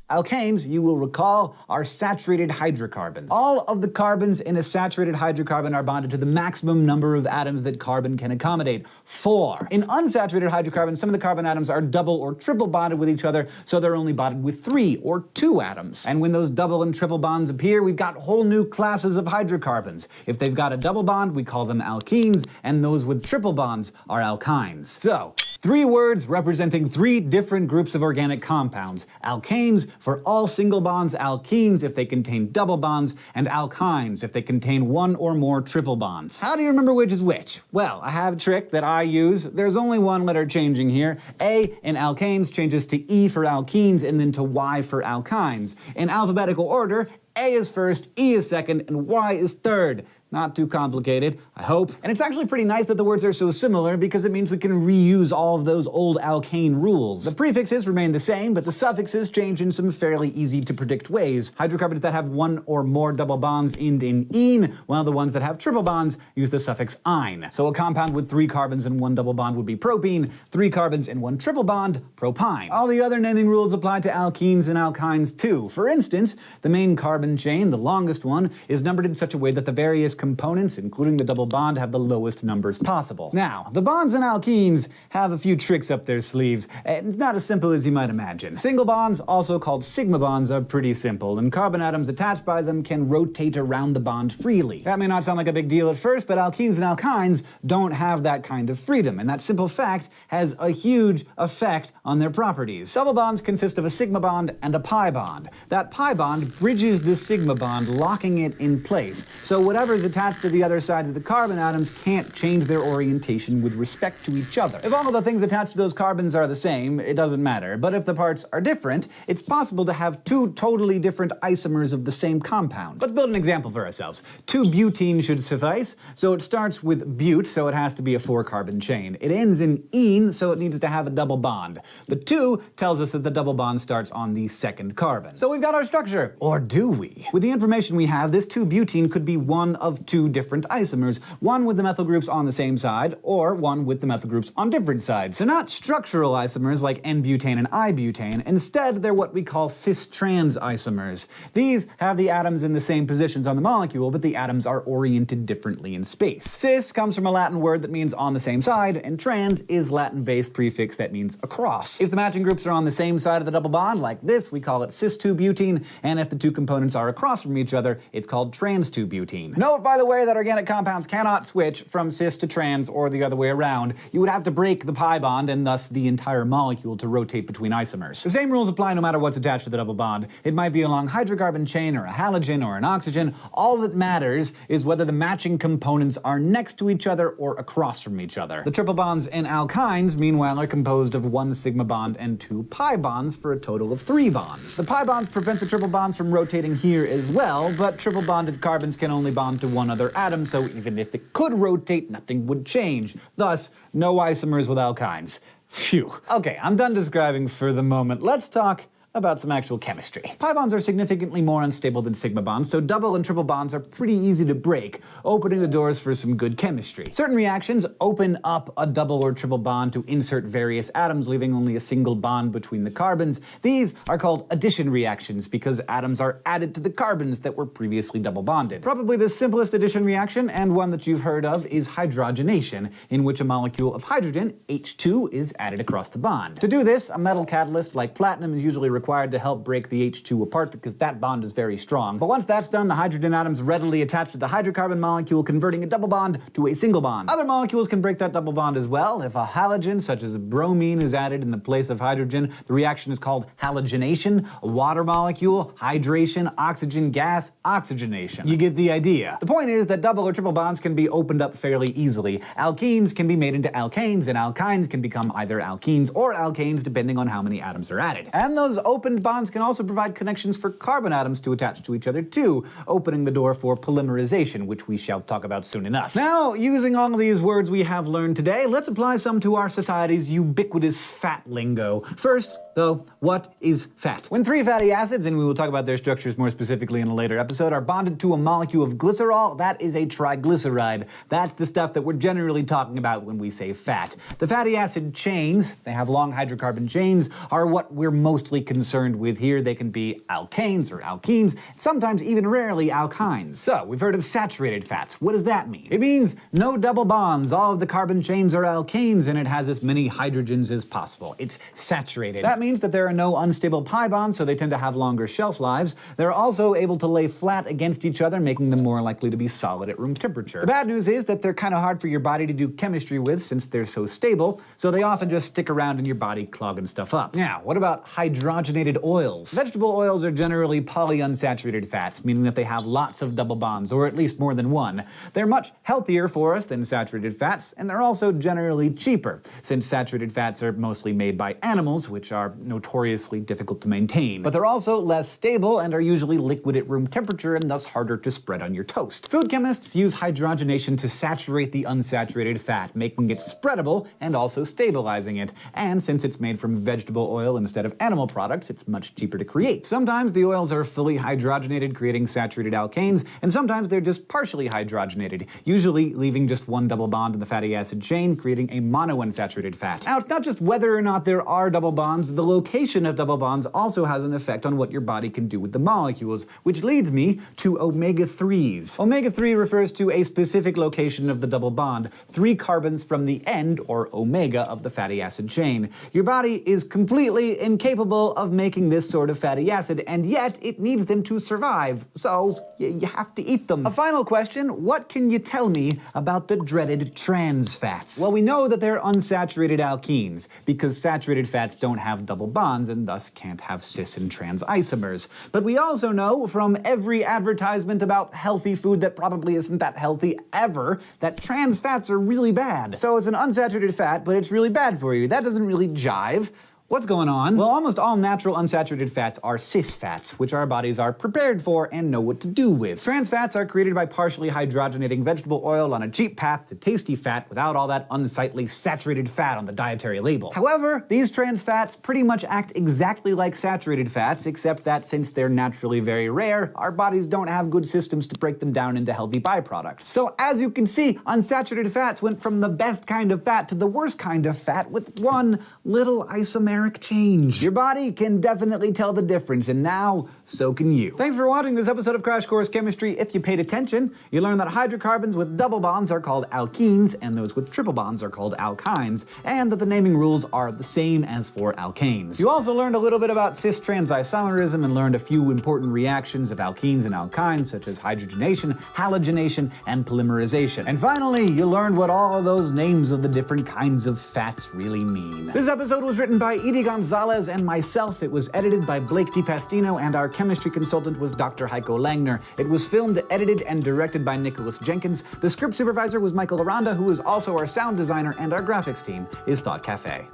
Alkanes, you will recall, are saturated hydrocarbons. All of the carbons in a saturated hydrocarbon are bonded to the maximum number of atoms that carbon can accommodate, 4. In unsaturated hydrocarbons, some of the carbon atoms are double or triple bonded with each other, so they're only bonded with 3 or 2 atoms. And when those double and triple bonds appear, we've got whole new classes of hydrocarbons. If they've got a double bond, we call them alkenes, and those with triple bonds are alkynes. So, 3 words representing 3 different groups of organic compounds. Alkanes for all single bonds, alkenes if they contain double bonds, and alkynes if they contain 1 or more triple bonds. How do you remember which is which? Well, I have a trick that I use. There's only one letter changing here. A in alkanes changes to E for alkenes and then to Y for alkynes. In alphabetical order, A is first, E is second, and Y is third. Not too complicated, I hope. And it's actually pretty nice that the words are so similar because it means we can reuse all of those old alkane rules. The prefixes remain the same, but the suffixes change in some fairly easy to predict ways. Hydrocarbons that have 1 or more double bonds end in -ene, while the ones that have triple bonds use the suffix -ine. So a compound with 3 carbons and 1 double bond would be propene, 3 carbons and 1 triple bond, propyne. All the other naming rules apply to alkenes and alkynes too. For instance, the main carbon carbon chain, the longest one, is numbered in such a way that the various components, including the double bond, have the lowest numbers possible. Now, the bonds in alkenes have a few tricks up their sleeves, and it's not as simple as you might imagine. Single bonds, also called sigma bonds, are pretty simple, and carbon atoms attached by them can rotate around the bond freely. That may not sound like a big deal at first, but alkenes and alkynes don't have that kind of freedom, and that simple fact has a huge effect on their properties. Double bonds consist of a sigma bond and a pi bond. That pi bond bridges the sigma bond, locking it in place, so whatever is attached to the other sides of the carbon atoms can't change their orientation with respect to each other. If all of the things attached to those carbons are the same, it doesn't matter, but if the parts are different, it's possible to have two totally different isomers of the same compound. Let's build an example for ourselves. 2-butene should suffice, so it starts with but, so it has to be a 4-carbon chain. It ends in ene, so it needs to have a double bond. The 2 tells us that the double bond starts on the second carbon. So we've got our structure. Or do we? With the information we have, this 2-butene could be one of two different isomers, one with the methyl groups on the same side, or one with the methyl groups on different sides. They're not structural isomers like N-butane and I-butane. Instead, they're what we call cis-trans isomers. These have the atoms in the same positions on the molecule, but the atoms are oriented differently in space. Cis comes from a Latin word that means on the same side, and trans is Latin-based prefix that means across. If the matching groups are on the same side of the double bond, like this, we call it cis-2-butene, and if the two components are across from each other, it's called trans-2-butene. Note, by the way, that organic compounds cannot switch from cis to trans or the other way around. You would have to break the pi bond and thus the entire molecule to rotate between isomers. The same rules apply no matter what's attached to the double bond. It might be a long hydrocarbon chain or a halogen or an oxygen. All that matters is whether the matching components are next to each other or across from each other. The triple bonds in alkynes, meanwhile, are composed of 1 sigma bond and 2 pi bonds for a total of 3 bonds. The pi bonds prevent the triple bonds from rotating here as well, but triple bonded carbons can only bond to one other atom, so even if it could rotate, nothing would change. Thus, no isomers with alkynes. Phew. Okay, I'm done describing for the moment. Let's talk about some actual chemistry. Pi bonds are significantly more unstable than sigma bonds, so double and triple bonds are pretty easy to break, opening the doors for some good chemistry. Certain reactions open up a double or triple bond to insert various atoms, leaving only a single bond between the carbons. These are called addition reactions because atoms are added to the carbons that were previously double bonded. Probably the simplest addition reaction, and one that you've heard of, is hydrogenation, in which a molecule of hydrogen, H2, is added across the bond. To do this, a metal catalyst like platinum is usually required to help break the H2 apart because that bond is very strong. But once that's done, the hydrogen atoms readily attach to the hydrocarbon molecule, converting a double bond to a single bond. Other molecules can break that double bond as well. If a halogen, such as bromine, is added in the place of hydrogen, the reaction is called halogenation. A water molecule, hydration, oxygen gas, oxygenation. You get the idea. The point is that double or triple bonds can be opened up fairly easily. Alkenes can be made into alkanes, and alkynes can become either alkenes or alkanes depending on how many atoms are added. And those opened bonds can also provide connections for carbon atoms to attach to each other too, opening the door for polymerization, which we shall talk about soon enough. Now, using all of these words we have learned today, let's apply some to our society's ubiquitous fat lingo. First, though, what is fat? When 3 fatty acids, and we will talk about their structures more specifically in a later episode, are bonded to a molecule of glycerol, that is a triglyceride. That's the stuff that we're generally talking about when we say fat. The fatty acid chains, they have long hydrocarbon chains, are what we're mostly concerned with here. They can be alkanes or alkenes, sometimes even rarely alkynes. So, we've heard of saturated fats. What does that mean? It means no double bonds. All of the carbon chains are alkanes and it has as many hydrogens as possible. It's saturated. That means that there are no unstable pi bonds, so they tend to have longer shelf lives. They're also able to lay flat against each other, making them more likely to be solid at room temperature. The bad news is that they're kind of hard for your body to do chemistry with since they're so stable, so they often just stick around in your body clogging stuff up. Now, what about hydrogenated oils? Vegetable oils are generally polyunsaturated fats, meaning that they have lots of double bonds, or at least more than one. They're much healthier for us than saturated fats, and they're also generally cheaper, since saturated fats are mostly made by animals, which are notoriously difficult to maintain. But they're also less stable and are usually liquid at room temperature and thus harder to spread on your toast. Food chemists use hydrogenation to saturate the unsaturated fat, making it spreadable and also stabilizing it. And since it's made from vegetable oil instead of animal products, byproducts, it's much cheaper to create. Sometimes the oils are fully hydrogenated, creating saturated alkanes, and sometimes they're just partially hydrogenated, usually leaving just one double bond in the fatty acid chain, creating a monounsaturated fat. Now, it's not just whether or not there are double bonds, the location of double bonds also has an effect on what your body can do with the molecules, which leads me to omega-3s. Omega-3 refers to a specific location of the double bond, 3 carbons from the end, or omega, of the fatty acid chain. Your body is completely incapable of making this sort of fatty acid, and yet it needs them to survive, so you have to eat them. A final question, what can you tell me about the dreaded trans fats? Well, we know that they're unsaturated alkenes, because saturated fats don't have double bonds and thus can't have cis and trans isomers. But we also know from every advertisement about healthy food that probably isn't that healthy ever, that trans fats are really bad. So it's an unsaturated fat, but it's really bad for you. That doesn't really jive. What's going on? Well, almost all natural unsaturated fats are cis fats, which our bodies are prepared for and know what to do with. Trans fats are created by partially hydrogenating vegetable oil on a cheap path to tasty fat without all that unsightly saturated fat on the dietary label. However, these trans fats pretty much act exactly like saturated fats, except that since they're naturally very rare, our bodies don't have good systems to break them down into healthy byproducts. So as you can see, unsaturated fats went from the best kind of fat to the worst kind of fat with one little isomeric change. Your body can definitely tell the difference, and now, so can you. Thanks for watching this episode of Crash Course Chemistry. If you paid attention, you learned that hydrocarbons with double bonds are called alkenes, and those with triple bonds are called alkynes, and that the naming rules are the same as for alkanes. You also learned a little bit about cis-trans isomerism and learned a few important reactions of alkenes and alkynes, such as hydrogenation, halogenation, and polymerization. And finally, you learned what all those names of the different kinds of fats really mean. This episode was written by Edie Gonzalez and myself. It was edited by Blake DiPastino, and our chemistry consultant was Dr. Heiko Langner. It was filmed, edited, and directed by Nicholas Jenkins. The script supervisor was Michael Aranda, who is also our sound designer, and our graphics team is Thought Cafe.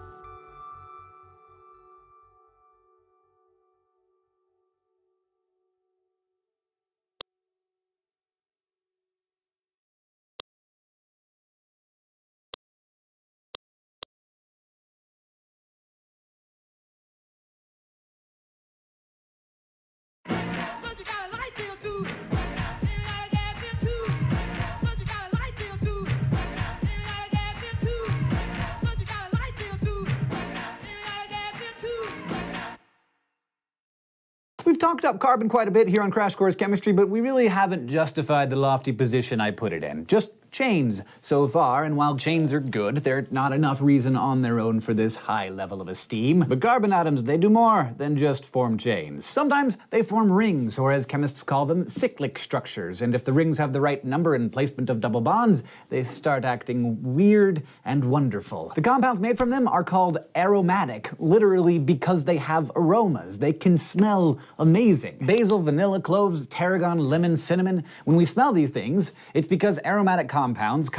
We've talked up carbon quite a bit here on Crash Course Chemistry, but we really haven't justified the lofty position I put it in. Just chains so far, and while chains are good, they're not enough reason on their own for this high level of esteem. But carbon atoms, they do more than just form chains. Sometimes they form rings, or as chemists call them, cyclic structures, and if the rings have the right number and placement of double bonds, they start acting weird and wonderful. The compounds made from them are called aromatic, literally because they have aromas. They can smell amazing. Basil, vanilla, cloves, tarragon, lemon, cinnamon. When we smell these things, it's because aromatic compounds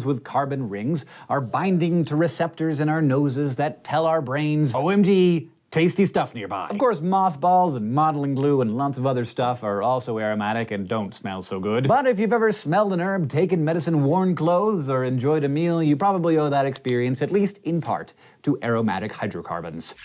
with carbon rings, are binding to receptors in our noses that tell our brains, OMG, tasty stuff nearby. Of course, mothballs and modeling glue and lots of other stuff are also aromatic and don't smell so good. But if you've ever smelled an herb, taken medicine, worn clothes, or enjoyed a meal, you probably owe that experience, at least in part, to aromatic hydrocarbons.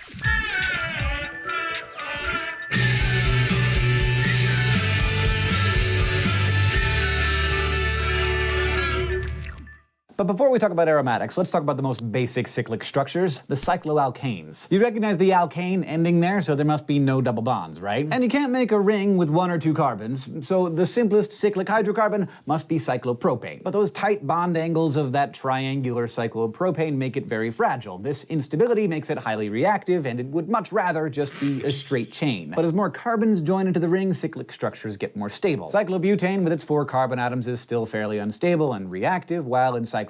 But before we talk about aromatics, let's talk about the most basic cyclic structures, the cycloalkanes. You recognize the alkane ending there, so there must be no double bonds, right? And you can't make a ring with 1 or 2 carbons, so the simplest cyclic hydrocarbon must be cyclopropane. But those tight bond angles of that triangular cyclopropane make it very fragile. This instability makes it highly reactive, and it would much rather just be a straight chain. But as more carbons join into the ring, cyclic structures get more stable. Cyclobutane with its 4 carbon atoms is still fairly unstable and reactive, while in cyclopentane,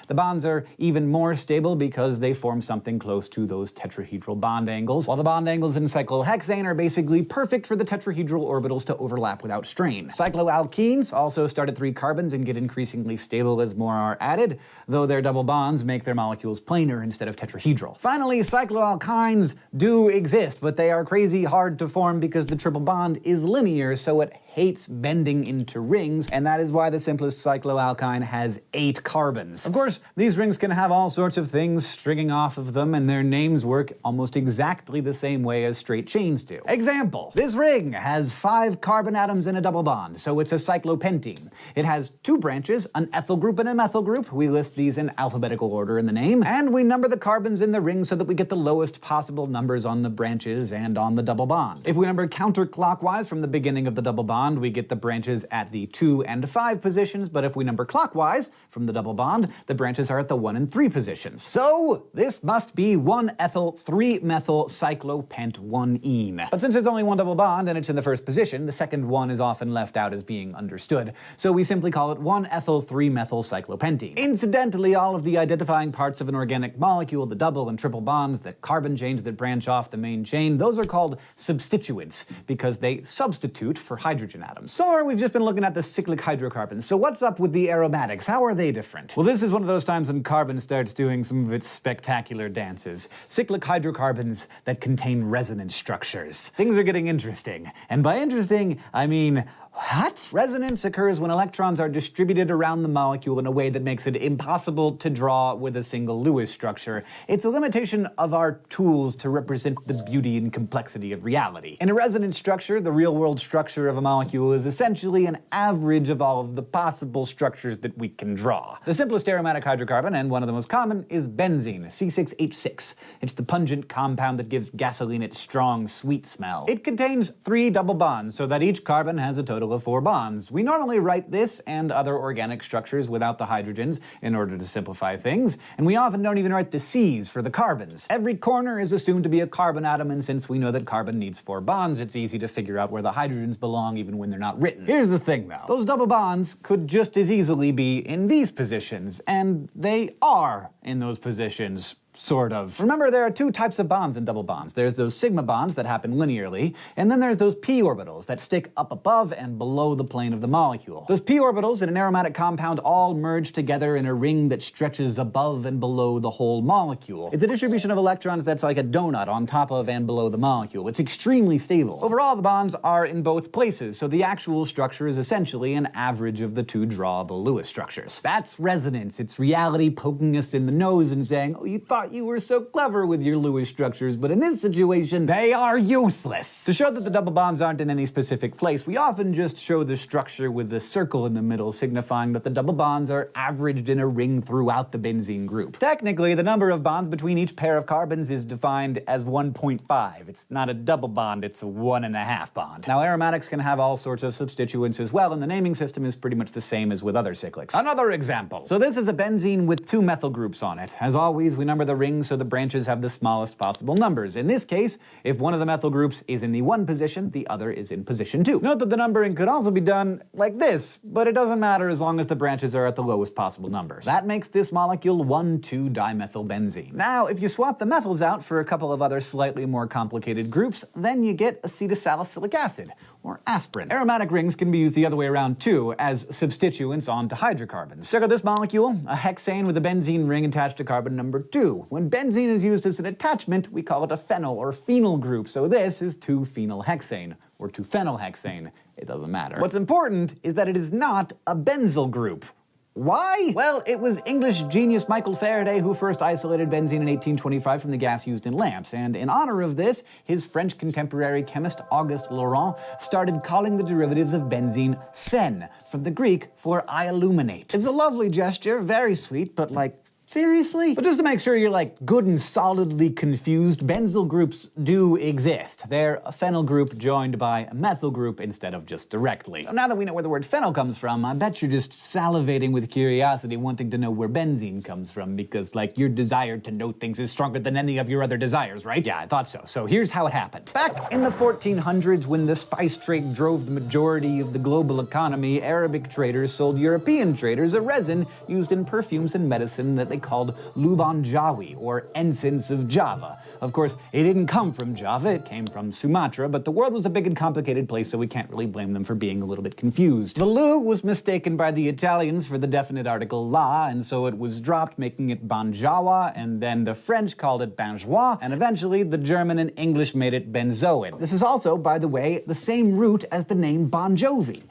the bonds are even more stable because they form something close to those tetrahedral bond angles, while the bond angles in cyclohexane are basically perfect for the tetrahedral orbitals to overlap without strain. Cycloalkenes also start at 3 carbons and get increasingly stable as more are added, though their double bonds make their molecules planar instead of tetrahedral. Finally, cycloalkynes do exist, but they are crazy hard to form because the triple bond is linear, so it hates bending into rings, and that is why the simplest cycloalkyne has 8 carbons. Of course, these rings can have all sorts of things stringing off of them, and their names work almost exactly the same way as straight chains do. Example, this ring has 5 carbon atoms in a double bond, so it's a cyclopentene. It has 2 branches, an ethyl group and a methyl group. We list these in alphabetical order in the name, and we number the carbons in the ring so that we get the lowest possible numbers on the branches and on the double bond. If we number counterclockwise from the beginning of the double bond, we get the branches at the 2 and 5 positions, but if we number clockwise from the double bond, the branches are at the 1 and 3 positions. So this must be 1-ethyl 3-methyl cyclopent-1-ene. But since there's only one double bond and it's in the first position, the second one is often left out as being understood, so we simply call it 1-ethyl 3-methyl cyclopentene. Incidentally, all of the identifying parts of an organic molecule, the double and triple bonds, the carbon chains that branch off the main chain, those are called substituents because they substitute for hydrogen atoms. So far, we've just been looking at the cyclic hydrocarbons. So what's up with the aromatics? How are they different? Well, this is one of those times when carbon starts doing some of its spectacular dances. Cyclic hydrocarbons that contain resonance structures. Things are getting interesting. And by interesting, I mean, what? Resonance occurs when electrons are distributed around the molecule in a way that makes it impossible to draw with a single Lewis structure. It's a limitation of our tools to represent the beauty and complexity of reality. In a resonance structure, the real-world structure of a molecule is essentially an average of all of the possible structures that we can draw. The simplest aromatic hydrocarbon, and one of the most common, is benzene, C6H6. It's the pungent compound that gives gasoline its strong, sweet smell. It contains 3 double bonds, so that each carbon has a total of 4 bonds. We normally write this and other organic structures without the hydrogens in order to simplify things, and we often don't even write the C's for the carbons. Every corner is assumed to be a carbon atom, and since we know that carbon needs 4 bonds, it's easy to figure out where the hydrogens belong even when they're not written. Here's the thing though. Those double bonds could just as easily be in these positions, and they are in those positions. Sort of. Remember, there are 2 types of bonds in double bonds. There's those sigma bonds that happen linearly, and then there's those p orbitals that stick up above and below the plane of the molecule. Those p orbitals in an aromatic compound all merge together in a ring that stretches above and below the whole molecule. It's a distribution of electrons that's like a donut on top of and below the molecule. It's extremely stable. Overall, the bonds are in both places, so the actual structure is essentially an average of the 2 drawable Lewis structures. That's resonance. It's reality poking us in the nose and saying, oh, you thought you were so clever with your Lewis structures, but in this situation, they are useless. To show that the double bonds aren't in any specific place, we often just show the structure with the circle in the middle, signifying that the double bonds are averaged in a ring throughout the benzene group. Technically, the number of bonds between each pair of carbons is defined as 1.5. It's not a double bond, it's a 1.5 bond. Now, aromatics can have all sorts of substituents as well, and the naming system is pretty much the same as with other cyclics. Another example. So this is a benzene with 2 methyl groups on it. As always, we number the ring so the branches have the smallest possible numbers. In this case, if one of the methyl groups is in the 1 position, the other is in position 2. Note that the numbering could also be done like this, but it doesn't matter as long as the branches are at the lowest possible numbers. That makes this molecule 1,2-dimethylbenzene. Now, if you swap the methyls out for a couple of other slightly more complicated groups, then you get acetylsalicylic acid, or aspirin. Aromatic rings can be used the other way around too, as substituents onto hydrocarbons. Check out this molecule, a hexane with a benzene ring attached to carbon number 2. When benzene is used as an attachment, we call it a phenyl or phenyl group, so this is 2-phenylhexane, or 2-phenylhexane. It doesn't matter. What's important is that it is not a benzyl group. Why? Well, it was English genius Michael Faraday who first isolated benzene in 1825 from the gas used in lamps, and in honor of this, his French contemporary chemist Auguste Laurent started calling the derivatives of benzene phen, from the Greek for I illuminate. It's a lovely gesture, very sweet, but like, seriously? But just to make sure you're like good and solidly confused, benzyl groups do exist. They're a phenyl group joined by a methyl group instead of just directly. So now that we know where the word phenyl comes from, I bet you're just salivating with curiosity wanting to know where benzene comes from because, like, your desire to know things is stronger than any of your other desires, right? Yeah, I thought so. So here's how it happened. Back in the 1400s, when the spice trade drove the majority of the global economy, Arabic traders sold European traders a resin used in perfumes and medicine that they called Lubanjawi, or Ensigns of Java. Of course, it didn't come from Java, it came from Sumatra, but the world was a big and complicated place, so we can't really blame them for being a little bit confused. The Lu was mistaken by the Italians for the definite article la, and so it was dropped, making it Banjawa, and then the French called it Banjois, and eventually the German and English made it benzoin. This is also, by the way, the same root as the name Bon Jovi.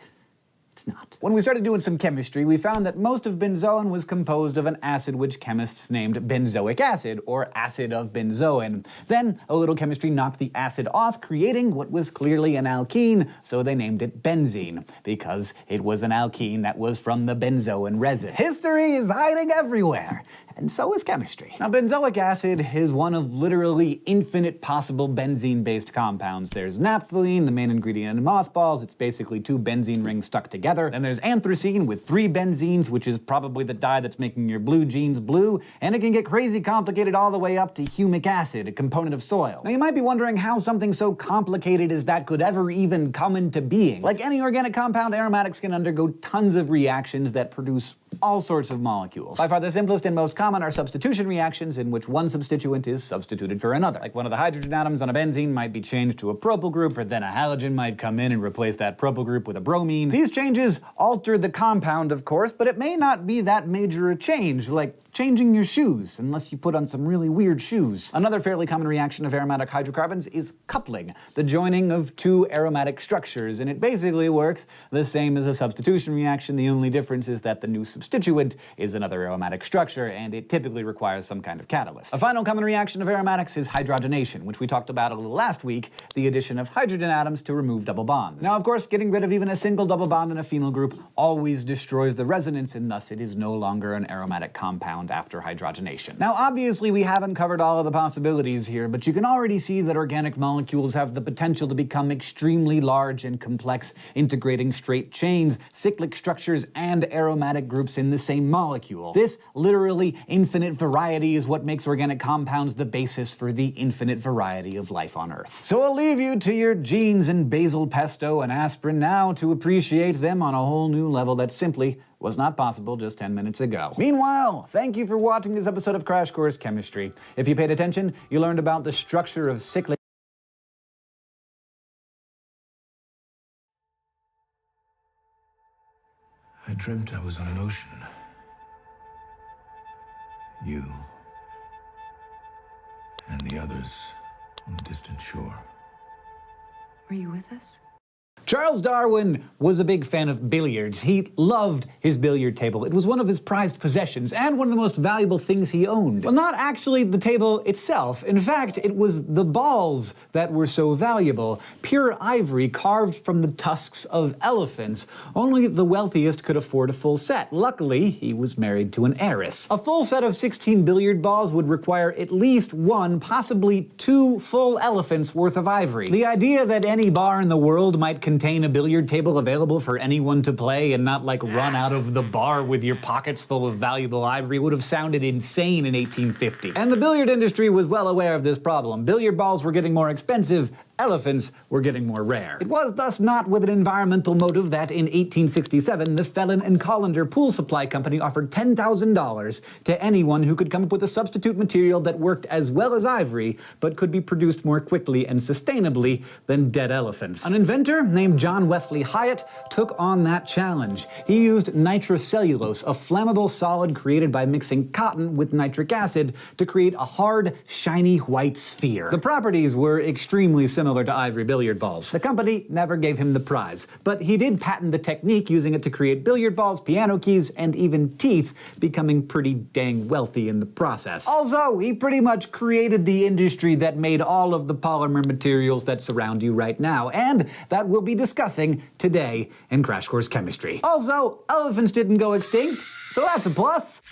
It's not. When we started doing some chemistry, we found that most of benzoin was composed of an acid which chemists named benzoic acid, or acid of benzoin. Then, a little chemistry knocked the acid off, creating what was clearly an alkene, so they named it benzene, because it was an alkene that was from the benzoin resin. History is hiding everywhere, and so is chemistry. Now, benzoic acid is one of literally infinite possible benzene-based compounds. There's naphthalene, the main ingredient in mothballs. It's basically two benzene rings stuck together. Then there's anthracene with 3 benzenes, which is probably the dye that's making your blue jeans blue, and it can get crazy complicated all the way up to humic acid, a component of soil. Now you might be wondering how something so complicated as that could ever even come into being. Like any organic compound, aromatics can undergo tons of reactions that produce all sorts of molecules. By far the simplest and most common are substitution reactions, in which one substituent is substituted for another. Like one of the hydrogen atoms on a benzene might be changed to a propyl group, or then a halogen might come in and replace that propyl group with a bromine. These changes alter the compound, of course, but it may not be that major a change, like changing your shoes, unless you put on some really weird shoes. Another fairly common reaction of aromatic hydrocarbons is coupling, the joining of 2 aromatic structures, and it basically works the same as a substitution reaction. The only difference is that the new substituent is another aromatic structure, and it typically requires some kind of catalyst. A final common reaction of aromatics is hydrogenation, which we talked about a little last week, the addition of hydrogen atoms to remove double bonds. Now, of course, getting rid of even a single double bond in a phenyl group always destroys the resonance, and thus it is no longer an aromatic compound after hydrogenation. Now, obviously, we haven't covered all of the possibilities here, but you can already see that organic molecules have the potential to become extremely large and complex, integrating straight chains, cyclic structures, and aromatic groups in the same molecule. This literally infinite variety is what makes organic compounds the basis for the infinite variety of life on Earth. So I'll leave you to your genes and basil pesto and aspirin now to appreciate them on a whole new level that simply was not possible just 10 minutes ago. Meanwhile, thank you for watching this episode of Crash Course Chemistry. If you paid attention, you learned about the structure of cyclic I dreamt I was on an ocean. You and the others on the distant shore. Were you with us? Charles Darwin was a big fan of billiards. He loved his billiard table. It was one of his prized possessions and one of the most valuable things he owned. Well, not actually the table itself. In fact, it was the balls that were so valuable. Pure ivory carved from the tusks of elephants. Only the wealthiest could afford a full set. Luckily, he was married to an heiress. A full set of 16 billiard balls would require at least 1, possibly 2 full elephants worth of ivory. The idea that any bar in the world might contain a billiard table available for anyone to play and not like run out of the bar with your pockets full of valuable ivory would have sounded insane in 1850. And the billiard industry was well aware of this problem. Billiard balls were getting more expensive, elephants were getting more rare. It was thus not with an environmental motive that in 1867 the Fellon and Colander Pool Supply Company offered $10,000 to anyone who could come up with a substitute material that worked as well as ivory but could be produced more quickly and sustainably than dead elephants. An inventor named John Wesley Hyatt took on that challenge. He used nitrocellulose, a flammable solid created by mixing cotton with nitric acid to create a hard, shiny white sphere. The properties were extremely similar to ivory billiard balls. The company never gave him the prize, but he did patent the technique, using it to create billiard balls, piano keys, and even teeth, becoming pretty dang wealthy in the process. Also, he pretty much created the industry that made all of the polymer materials that surround you right now, and that we'll be discussing today in Crash Course Chemistry. Also, elephants didn't go extinct, so that's a plus.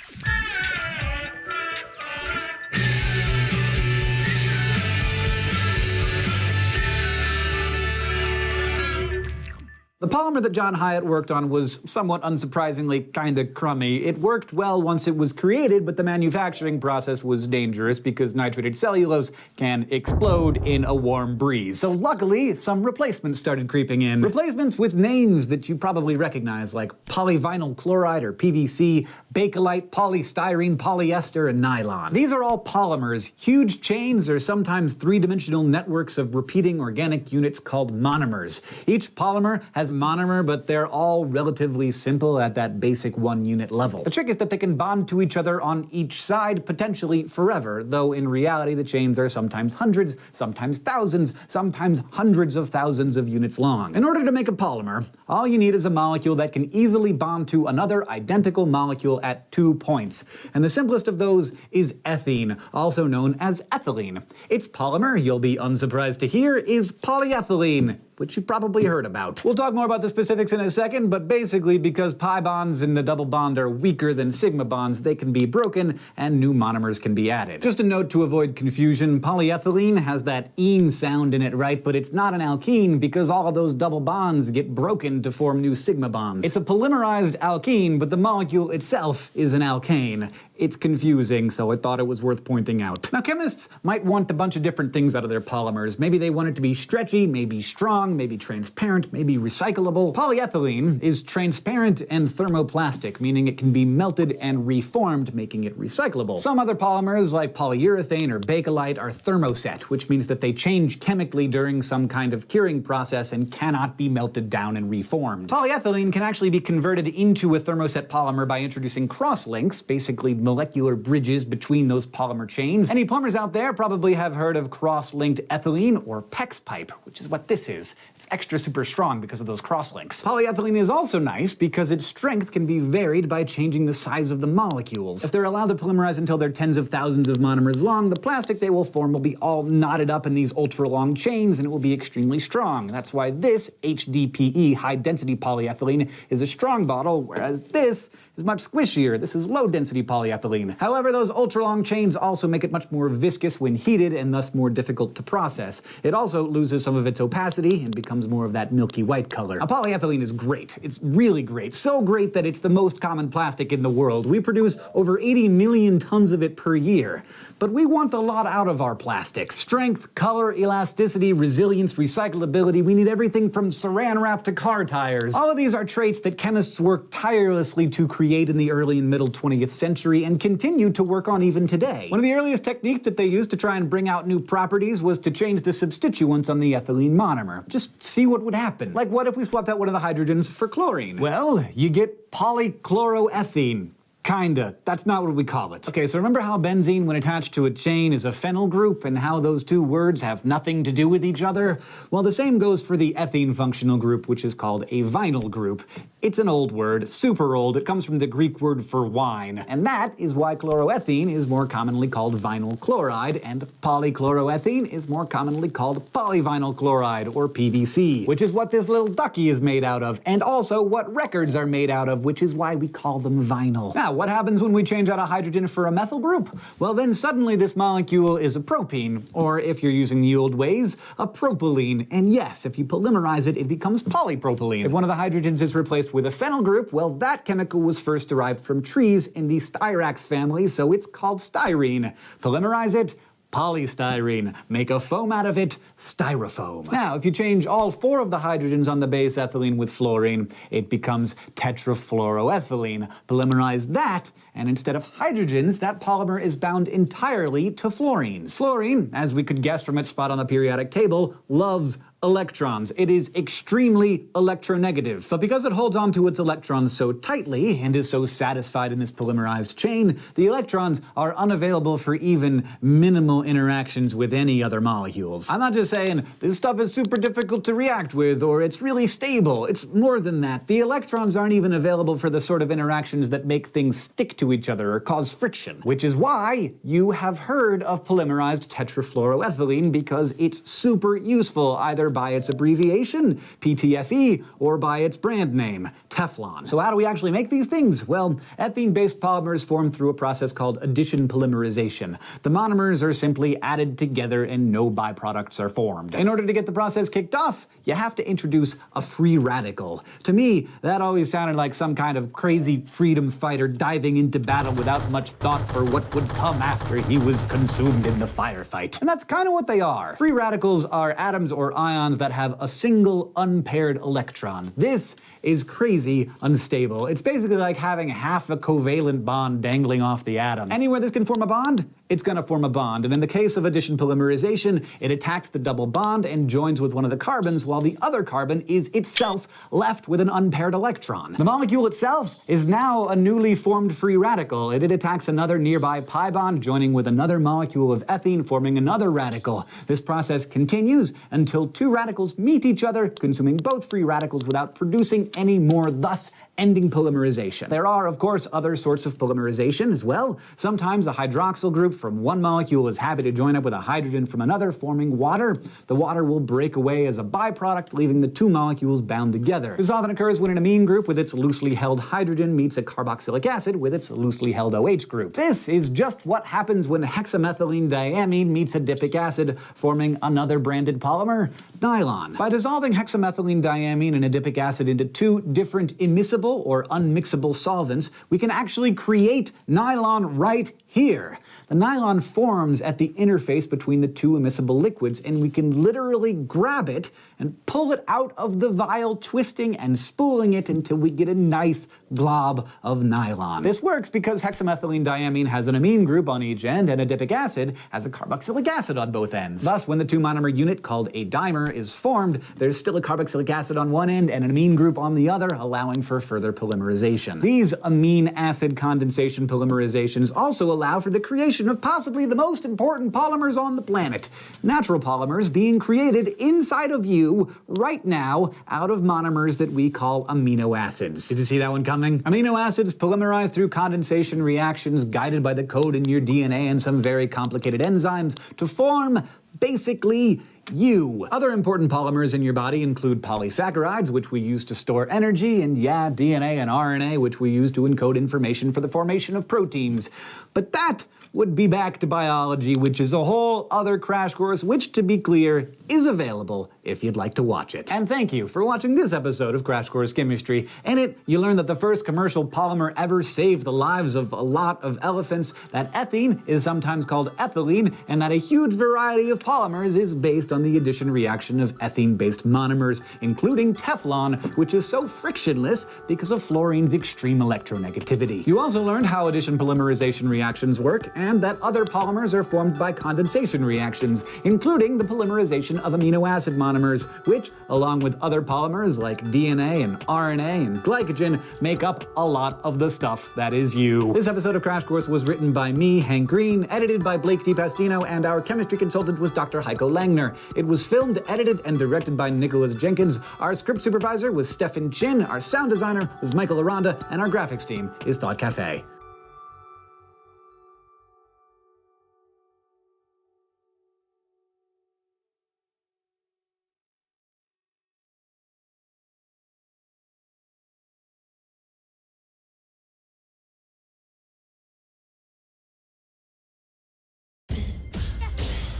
The polymer that John Hyatt worked on was somewhat unsurprisingly kinda crummy. It worked well once it was created, but the manufacturing process was dangerous because nitrated cellulose can explode in a warm breeze. So luckily, some replacements started creeping in. Replacements with names that you probably recognize, like polyvinyl chloride or PVC, bakelite, polystyrene, polyester, and nylon. These are all polymers, huge chains or sometimes 3-dimensional networks of repeating organic units called monomers. Each polymer has as monomer, but they're all relatively simple at that basic 1-unit level. The trick is that they can bond to each other on each side, potentially forever, though in reality the chains are sometimes hundreds, sometimes thousands, sometimes hundreds of thousands of units long. In order to make a polymer, all you need is a molecule that can easily bond to another identical molecule at 2 points. And the simplest of those is ethene, also known as ethylene. Its polymer, you'll be unsurprised to hear, is polyethylene, which you've probably heard about. We'll talk more about the specifics in a second, but basically because pi bonds in the double bond are weaker than sigma bonds, they can be broken and new monomers can be added. Just a note to avoid confusion, polyethylene has that "ene" sound in it, right? But it's not an alkene because all of those double bonds get broken to form new sigma bonds. It's a polymerized alkene, but the molecule itself is an alkane. It's confusing, so I thought it was worth pointing out. Now, chemists might want a bunch of different things out of their polymers. Maybe they want it to be stretchy, maybe strong, maybe transparent, maybe recyclable. Polyethylene is transparent and thermoplastic, meaning it can be melted and reformed, making it recyclable. Some other polymers, like polyurethane or bakelite, are thermoset, which means that they change chemically during some kind of curing process and cannot be melted down and reformed. Polyethylene can actually be converted into a thermoset polymer by introducing cross-links, basically molecular bridges between those polymer chains. Any plumbers out there probably have heard of cross-linked ethylene or PEX pipe, which is what this is. It's extra super strong because of those cross-links. Polyethylene is also nice because its strength can be varied by changing the size of the molecules. If they're allowed to polymerize until they're tens of thousands of monomers long, the plastic they will form will be all knotted up in these ultra-long chains and it will be extremely strong. That's why this HDPE, high-density polyethylene, is a strong bottle, whereas this is much squishier. This is low-density polyethylene. However, those ultra-long chains also make it much more viscous when heated and thus more difficult to process. It also loses some of its opacity and becomes more of that milky white color. Now, polyethylene is great. It's really great. So great that it's the most common plastic in the world. We produce over 80 million tons of it per year. But we want a lot out of our plastics. Strength, color, elasticity, resilience, recyclability. We need everything from saran wrap to car tires. All of these are traits that chemists worked tirelessly to create in the early and middle 20th century and continue to work on even today. One of the earliest techniques that they used to try and bring out new properties was to change the substituents on the ethylene monomer. Just see what would happen. Like, what if we swapped out one of the hydrogens for chlorine? Well, you get polychloroethene. Kinda. That's not what we call it. Okay, so remember how benzene, when attached to a chain, is a phenyl group, and how those two words have nothing to do with each other? Well, the same goes for the ethene functional group, which is called a vinyl group. It's an old word, super old. It comes from the Greek word for wine. And that is why chloroethene is more commonly called vinyl chloride, and polychloroethene is more commonly called polyvinyl chloride, or PVC, which is what this little ducky is made out of, and also what records are made out of, which is why we call them vinyl. Now, what happens when we change out a hydrogen for a methyl group? Well, then suddenly this molecule is a propene, or if you're using the old ways, a propylene. And yes, if you polymerize it, it becomes polypropylene. If one of the hydrogens is replaced with a phenyl group, well, that chemical was first derived from trees in the styrax family, so it's called styrene. Polymerize it, polystyrene. Make a foam out of it, styrofoam. Now, if you change all 4 of the hydrogens on the base ethylene with fluorine, it becomes tetrafluoroethylene. Polymerize that, and instead of hydrogens, that polymer is bound entirely to fluorines. Fluorine, as we could guess from its spot on the periodic table, loves electrons. It is extremely electronegative. But because it holds onto its electrons so tightly and is so satisfied in this polymerized chain, the electrons are unavailable for even minimal interactions with any other molecules. I'm not just saying this stuff is super difficult to react with or it's really stable. It's more than that. The electrons aren't even available for the sort of interactions that make things stick to each other or cause friction, which is why you have heard of polymerized tetrafluoroethylene, because it's super useful either by its abbreviation, PTFE, or by its brand name, Teflon. So how do we actually make these things? Well, ethene-based polymers form through a process called addition polymerization. The monomers are simply added together and no byproducts are formed. In order to get the process kicked off, you have to introduce a free radical. To me, that always sounded like some kind of crazy freedom fighter diving into battle without much thought for what would come after he was consumed in the firefight. And that's kind of what they are. Free radicals are atoms or ions that have a single unpaired electron. This is crazy unstable. It's basically like having half a covalent bond dangling off the atom. Anywhere this can form a bond, it's going to form a bond. And in the case of addition polymerization, it attacks the double bond and joins with one of the carbons, while the other carbon is itself left with an unpaired electron. The molecule itself is now a newly formed free radical. It attacks another nearby pi bond, joining with another molecule of ethene, forming another radical. This process continues until two radicals meet each other, consuming both free radicals without producing any more, thus ending polymerization. There are, of course, other sorts of polymerization as well. Sometimes a hydroxyl group from one molecule is happy to join up with a hydrogen from another, forming water. The water will break away as a byproduct, leaving the two molecules bound together. This often occurs when an amine group with its loosely held hydrogen meets a carboxylic acid with its loosely held OH group. This is just what happens when hexamethylene diamine meets adipic acid, forming another branded polymer, nylon. By dissolving hexamethylene diamine and adipic acid into two different immiscible or unmixable solvents, we can actually create nylon right here. The nylon forms at the interface between the two immiscible liquids, and we can literally grab it and pull it out of the vial, twisting and spooling it until we get a nice blob of nylon. This works because hexamethylene diamine has an amine group on each end and adipic acid has a carboxylic acid on both ends. Thus, when the two monomer unit called a dimer is formed, there's still a carboxylic acid on one end and an amine group on the other, allowing for further polymerization. These amine acid condensation polymerizations also allow for the creation of possibly the most important polymers on the planet. Natural polymers being created inside of you right now out of monomers that we call amino acids. Did you see that one coming? Amino acids polymerize through condensation reactions guided by the code in your DNA and some very complicated enzymes to form, basically, you. Other important polymers in your body include polysaccharides, which we use to store energy, and yeah, DNA and RNA, which we use to encode information for the formation of proteins. But that would be back to biology, which is a whole other crash course, which, to be clear, is available if you'd like to watch it. And thank you for watching this episode of Crash Course Chemistry. In it, you learn that the first commercial polymer ever saved the lives of a lot of elephants, that ethene is sometimes called ethylene, and that a huge variety of polymers is based on the addition reaction of ethene-based monomers, including Teflon, which is so frictionless because of fluorine's extreme electronegativity. You also learned how addition polymerization reactions work, and that other polymers are formed by condensation reactions, including the polymerization of amino acid monomers, which, along with other polymers like DNA and RNA and glycogen, make up a lot of the stuff that is you. This episode of Crash Course was written by me, Hank Green, edited by Blake DiPastino, and our chemistry consultant was Dr. Heiko Langner. It was filmed, edited, and directed by Nicholas Jenkins. Our script supervisor was Stefan Chin, our sound designer was Michael Aranda, and our graphics team is Thought Cafe.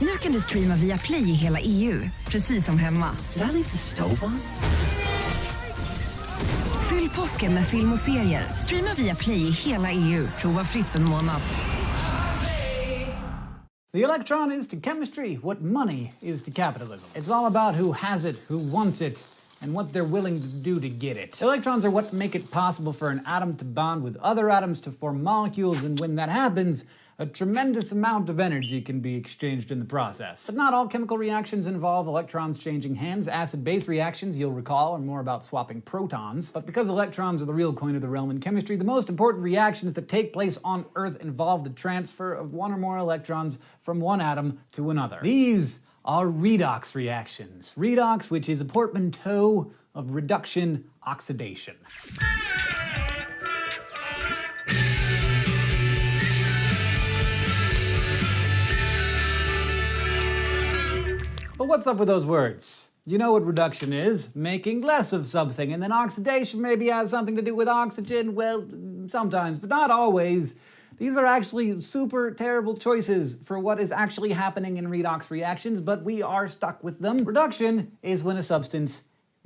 Nu kan du streama via Play i hela EU, precis som hemma. Did I leave the stove on? Fyll påsken med film och serier. Streama via Play i hela EU. Prova fritt en månad. The electron is to chemistry what money is to capitalism. It's all about who has it, who wants it, and what they're willing to do to get it. Electrons are what make it possible for an atom to bond with other atoms to form molecules, and when that happens, a tremendous amount of energy can be exchanged in the process. But not all chemical reactions involve electrons changing hands. Acid-base reactions, you'll recall, are more about swapping protons. But because electrons are the real coin of the realm in chemistry, the most important reactions that take place on Earth involve the transfer of one or more electrons from one atom to another. These are redox reactions. Redox, which is a portmanteau of reduction oxidation. But what's up with those words? You know what reduction is, making less of something, and then oxidation maybe has something to do with oxygen, well, sometimes, but not always. These are actually super terrible choices for what is actually happening in redox reactions, but we are stuck with them. Reduction is when a substance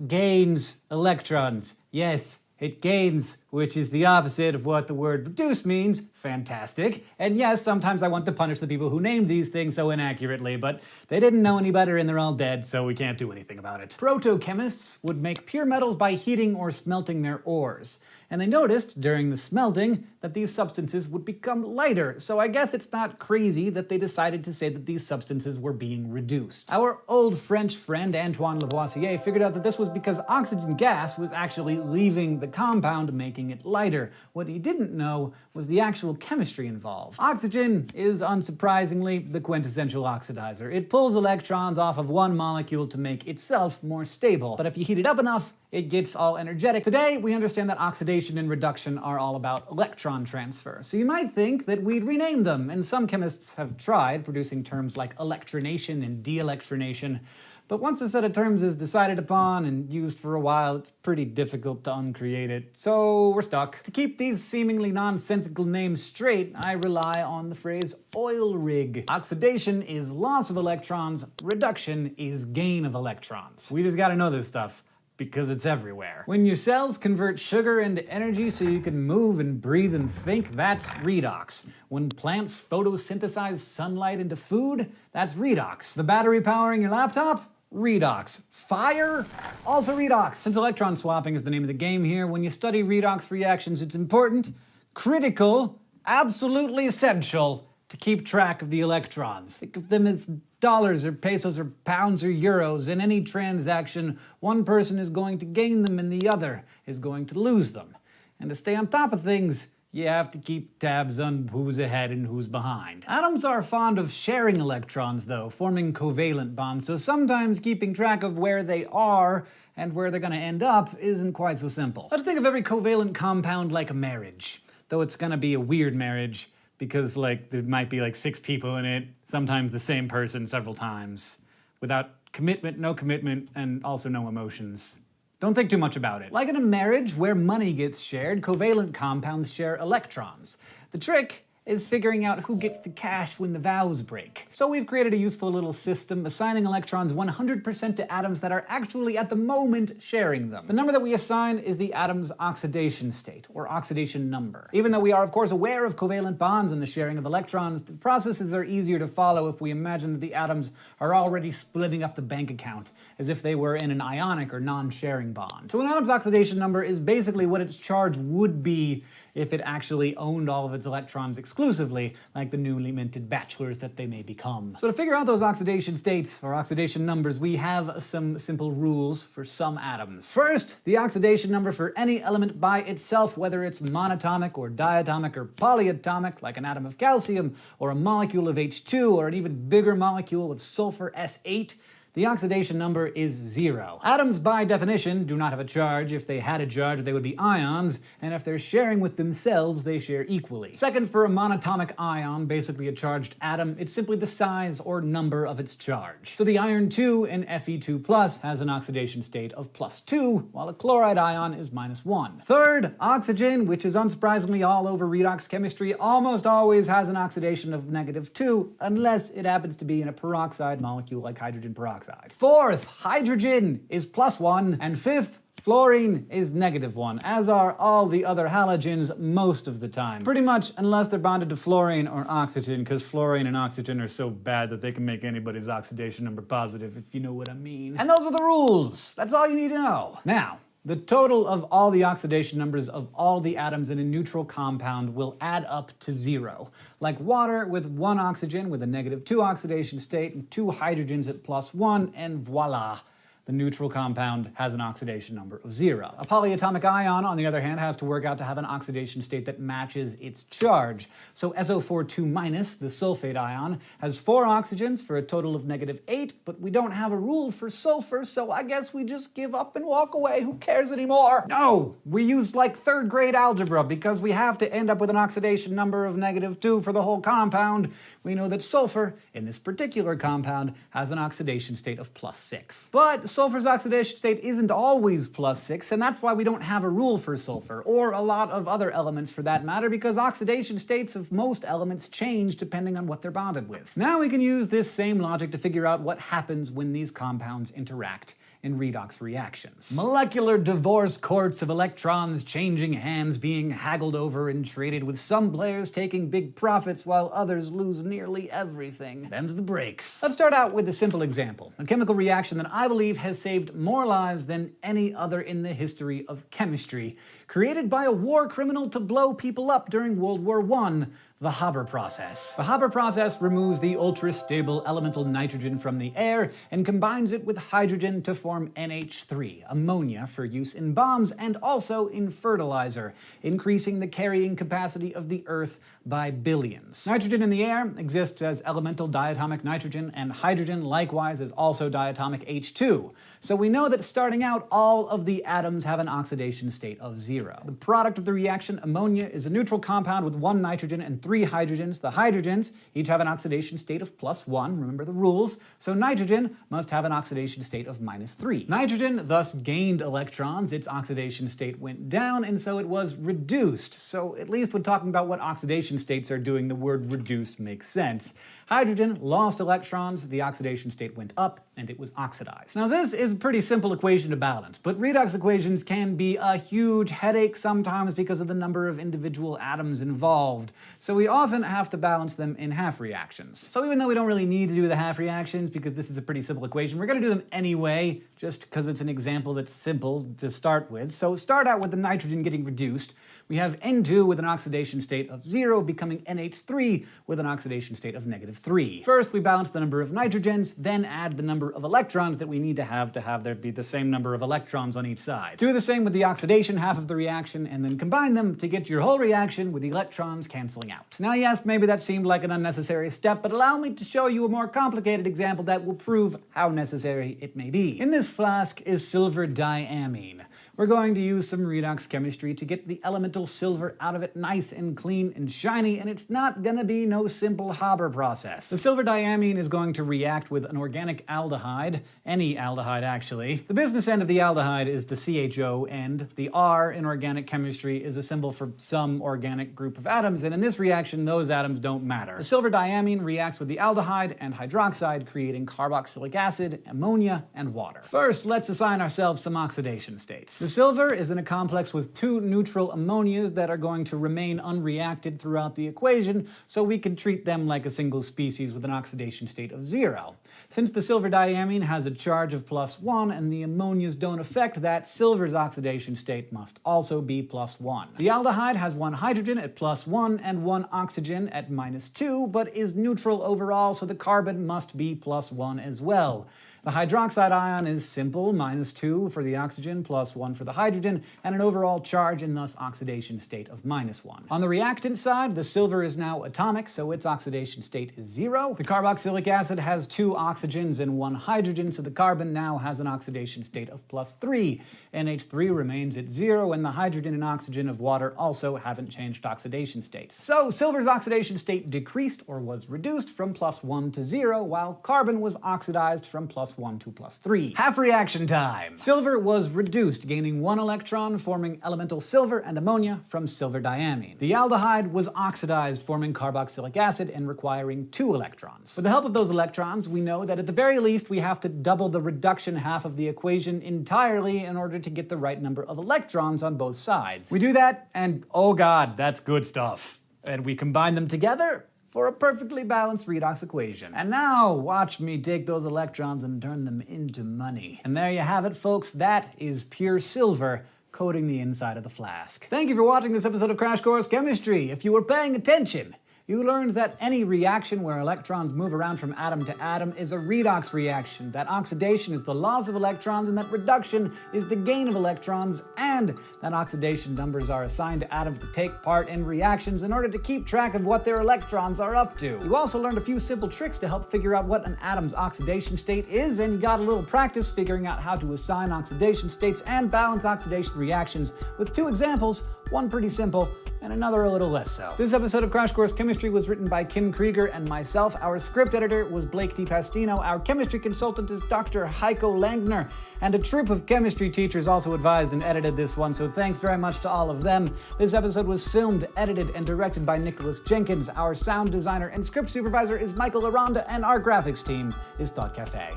gains electrons. Yes, It gains, which is the opposite of what the word reduce means. Fantastic. And yes, sometimes I want to punish the people who named these things so inaccurately, but they didn't know any better and they're all dead, so we can't do anything about it. Proto-chemists would make pure metals by heating or smelting their ores. And they noticed during the smelting that these substances would become lighter, so I guess it's not crazy that they decided to say that these substances were being reduced. Our old French friend Antoine Lavoisier figured out that this was because oxygen gas was actually leaving the compound, making it lighter. What he didn't know was the actual chemistry involved. Oxygen is, unsurprisingly, the quintessential oxidizer. It pulls electrons off of one molecule to make itself more stable. But if you heat it up enough, it gets all energetic. Today, we understand that oxidation and reduction are all about electron transfer. So you might think that we'd rename them, and some chemists have tried producing terms like electronation and de-electronation. But once a set of terms is decided upon and used for a while, it's pretty difficult to uncreate it. So we're stuck. To keep these seemingly nonsensical names straight, I rely on the phrase oil rig. Oxidation is loss of electrons, reduction is gain of electrons. We just gotta know this stuff, because it's everywhere. When your cells convert sugar into energy so you can move and breathe and think, that's redox. When plants photosynthesize sunlight into food, that's redox. The battery powering your laptop? Redox. Fire? Also redox. Since electron swapping is the name of the game here, when you study redox reactions, it's important, critical, absolutely essential to keep track of the electrons. Think of them as dollars or pesos or pounds or euros. In any transaction, one person is going to gain them and the other is going to lose them. And to stay on top of things, you have to keep tabs on who's ahead and who's behind. Atoms are fond of sharing electrons, though, forming covalent bonds, so sometimes keeping track of where they are and where they're gonna end up isn't quite so simple. Let's think of every covalent compound like a marriage, though it's gonna be a weird marriage, because there might be 6 people in it, sometimes the same person several times, without commitment, no commitment, and also no emotions. Don't think too much about it. Like in a marriage where money gets shared, covalent compounds share electrons. The trick is figuring out who gets the cash when the vows break. So we've created a useful little system assigning electrons 100% to atoms that are actually at the moment sharing them. The number that we assign is the atom's oxidation state, or oxidation number. Even though we are of course aware of covalent bonds and the sharing of electrons, the processes are easier to follow if we imagine that the atoms are already splitting up the bank account, as if they were in an ionic or non-sharing bond. So an atom's oxidation number is basically what its charge would be if it actually owned all of its electrons exclusively, like the newly minted bachelors that they may become. So to figure out those oxidation states, or oxidation numbers, we have some simple rules for some atoms. First, the oxidation number for any element by itself, whether it's monatomic or diatomic or polyatomic, like an atom of calcium, or a molecule of H2, or an even bigger molecule of sulfur S8, the oxidation number is 0. Atoms, by definition, do not have a charge. If they had a charge, they would be ions, and if they're sharing with themselves, they share equally. Second, for a monatomic ion, basically a charged atom, it's simply the size or number of its charge. So the iron 2 in Fe2+ has an oxidation state of +2, while a chloride ion is -1. Third, oxygen, which is unsurprisingly all over redox chemistry, almost always has an oxidation of -2, unless it happens to be in a peroxide molecule like hydrogen peroxide. Fourth, hydrogen is +1, and fifth, fluorine is -1, as are all the other halogens most of the time. Pretty much unless they're bonded to fluorine or oxygen, because fluorine and oxygen are so bad that they can make anybody's oxidation number positive, if you know what I mean. And those are the rules. That's all you need to know. Now, the total of all the oxidation numbers of all the atoms in a neutral compound will add up to 0. Like water with 1 oxygen with a -2 oxidation state and 2 hydrogens at +1, and voila! The neutral compound has an oxidation number of 0. A polyatomic ion, on the other hand, has to work out to have an oxidation state that matches its charge. So SO42-, the sulfate ion, has 4 oxygens for a total of -8, but we don't have a rule for sulfur, so I guess we just give up and walk away. Who cares anymore? No! We use 3rd grade algebra because we have to end up with an oxidation number of -2 for the whole compound. We know that sulfur, in this particular compound, has an oxidation state of +6. But sulfur's oxidation state isn't always +6, and that's why we don't have a rule for sulfur, or a lot of other elements for that matter, because oxidation states of most elements change depending on what they're bonded with. Now we can use this same logic to figure out what happens when these compounds interact in redox reactions. Molecular divorce courts of electrons changing hands, being haggled over and traded, with some players taking big profits while others lose nearly everything. Them's the breaks. Let's start out with a simple example, a chemical reaction that I believe has saved more lives than any other in the history of chemistry, created by a war criminal to blow people up during World War I, the Haber process. The Haber process removes the ultra-stable elemental nitrogen from the air and combines it with hydrogen to form NH3, ammonia, for use in bombs and also in fertilizer, increasing the carrying capacity of the Earth by billions. Nitrogen in the air exists as elemental diatomic nitrogen, and hydrogen likewise is also diatomic H2. So we know that starting out, all of the atoms have an oxidation state of 0. The product of the reaction, ammonia, is a neutral compound with 1 nitrogen and 3 hydrogens. The hydrogens each have an oxidation state of +1, remember the rules, so nitrogen must have an oxidation state of -3. Nitrogen thus gained electrons, its oxidation state went down, and so it was reduced. So at least when talking about what oxidation states are doing, the word reduced makes sense. Hydrogen lost electrons, the oxidation state went up, and it was oxidized. Now this is a pretty simple equation to balance, but redox equations can be a huge headache sometimes because of the number of individual atoms involved, so we often have to balance them in half reactions. So even though we don't really need to do the half reactions because this is a pretty simple equation, we're going to do them anyway, just because it's an example that's simple to start with. So start out with the nitrogen getting reduced. We have N2 with an oxidation state of 0 becoming NH3 with an oxidation state of -3. First, we balance the number of nitrogens, then add the number of electrons that we need to have there be the same number of electrons on each side. Do the same with the oxidation half of the reaction, and then combine them to get your whole reaction with the electrons canceling out. Now yes, maybe that seemed like an unnecessary step, but allow me to show you a more complicated example that will prove how necessary it may be. In this flask is silver diamine. We're going to use some redox chemistry to get the elemental silver out of it nice and clean and shiny, and it's not gonna be no simple Haber process. The silver diamine is going to react with an organic aldehyde, any aldehyde actually. The business end of the aldehyde is the CHO end. The R in organic chemistry is a symbol for some organic group of atoms, and in this reaction, those atoms don't matter. The silver diamine reacts with the aldehyde and hydroxide, creating carboxylic acid, ammonia, and water. First, let's assign ourselves some oxidation states. The silver is in a complex with 2 neutral ammonias that are going to remain unreacted throughout the equation, so we can treat them like a single species with an oxidation state of 0. Since the silver diamine has a charge of +1 and the ammonias don't affect that, silver's oxidation state must also be +1. The aldehyde has 1 hydrogen at +1 and 1 oxygen at -2, but is neutral overall, so the carbon must be +1 as well. The hydroxide ion is simple, -2 for the oxygen, +1 for the hydrogen, and an overall charge and thus oxidation state of -1. On the reactant side, the silver is now atomic, so its oxidation state is 0. The carboxylic acid has 2 oxygens and 1 hydrogen, so the carbon now has an oxidation state of +3. NH3 remains at 0, and the hydrogen and oxygen of water also haven't changed oxidation states. So silver's oxidation state decreased or was reduced from +1 to 0, while carbon was oxidized from +1 to +3. Half reaction time. Silver was reduced, gaining 1 electron, forming elemental silver and ammonia from silver diamine. The aldehyde was oxidized, forming carboxylic acid and requiring 2 electrons. With the help of those electrons, we know that at the very least we have to double the reduction half of the equation entirely in order to get the right number of electrons on both sides. We do that, and oh god, that's good stuff. And we combine them together for a perfectly balanced redox equation. And now, watch me take those electrons and turn them into money. And there you have it, folks. That is pure silver coating the inside of the flask. Thank you for watching this episode of Crash Course Chemistry. If you were paying attention, you learned that any reaction where electrons move around from atom to atom is a redox reaction, that oxidation is the loss of electrons, and that reduction is the gain of electrons, and that oxidation numbers are assigned to atoms to take part in reactions in order to keep track of what their electrons are up to. You also learned a few simple tricks to help figure out what an atom's oxidation state is, and you got a little practice figuring out how to assign oxidation states and balance oxidation reactions with 2 examples, one pretty simple and another a little less so. This episode of Crash Course Chemistry was written by Kim Krieger and myself. Our script editor was Blake DiPastino. Our chemistry consultant is Dr. Heiko Langner. And a troop of chemistry teachers also advised and edited this one, so thanks very much to all of them. This episode was filmed, edited, and directed by Nicholas Jenkins. Our sound designer and script supervisor is Michael Aranda, and our graphics team is Thought Cafe.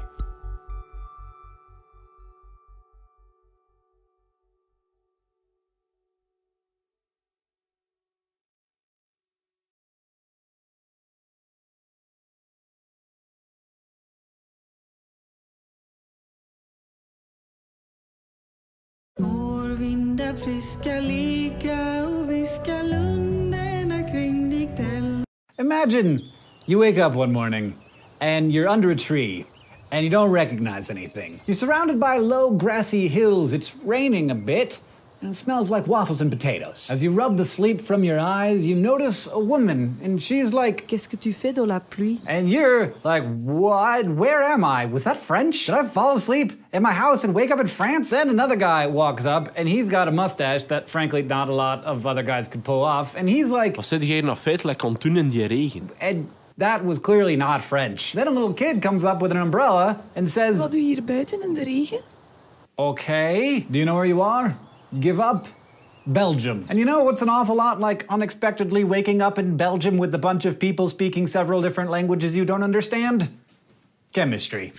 Imagine you wake up one morning and you're under a tree and you don't recognize anything. You're surrounded by low grassy hills, it's raining a bit, and it smells like waffles and potatoes. As you rub the sleep from your eyes, you notice a woman, and she's like, Qu'est-ce que tu fais dans la pluie? and you're like, what? Where am I? Was that French? Did I fall asleep in my house and wake up in France? Then another guy walks up, and he's got a mustache that frankly not a lot of other guys could pull off, and he's like, Wat zit jij nou feitelijk aan het doen in die regen? and that was clearly not French. Then a little kid comes up with an umbrella and says, Wat doe je hier buiten in de regen? okay, do you know where you are? Give up? Belgium. And you know what's an awful lot like unexpectedly waking up in Belgium with a bunch of people speaking several different languages you don't understand? Chemistry.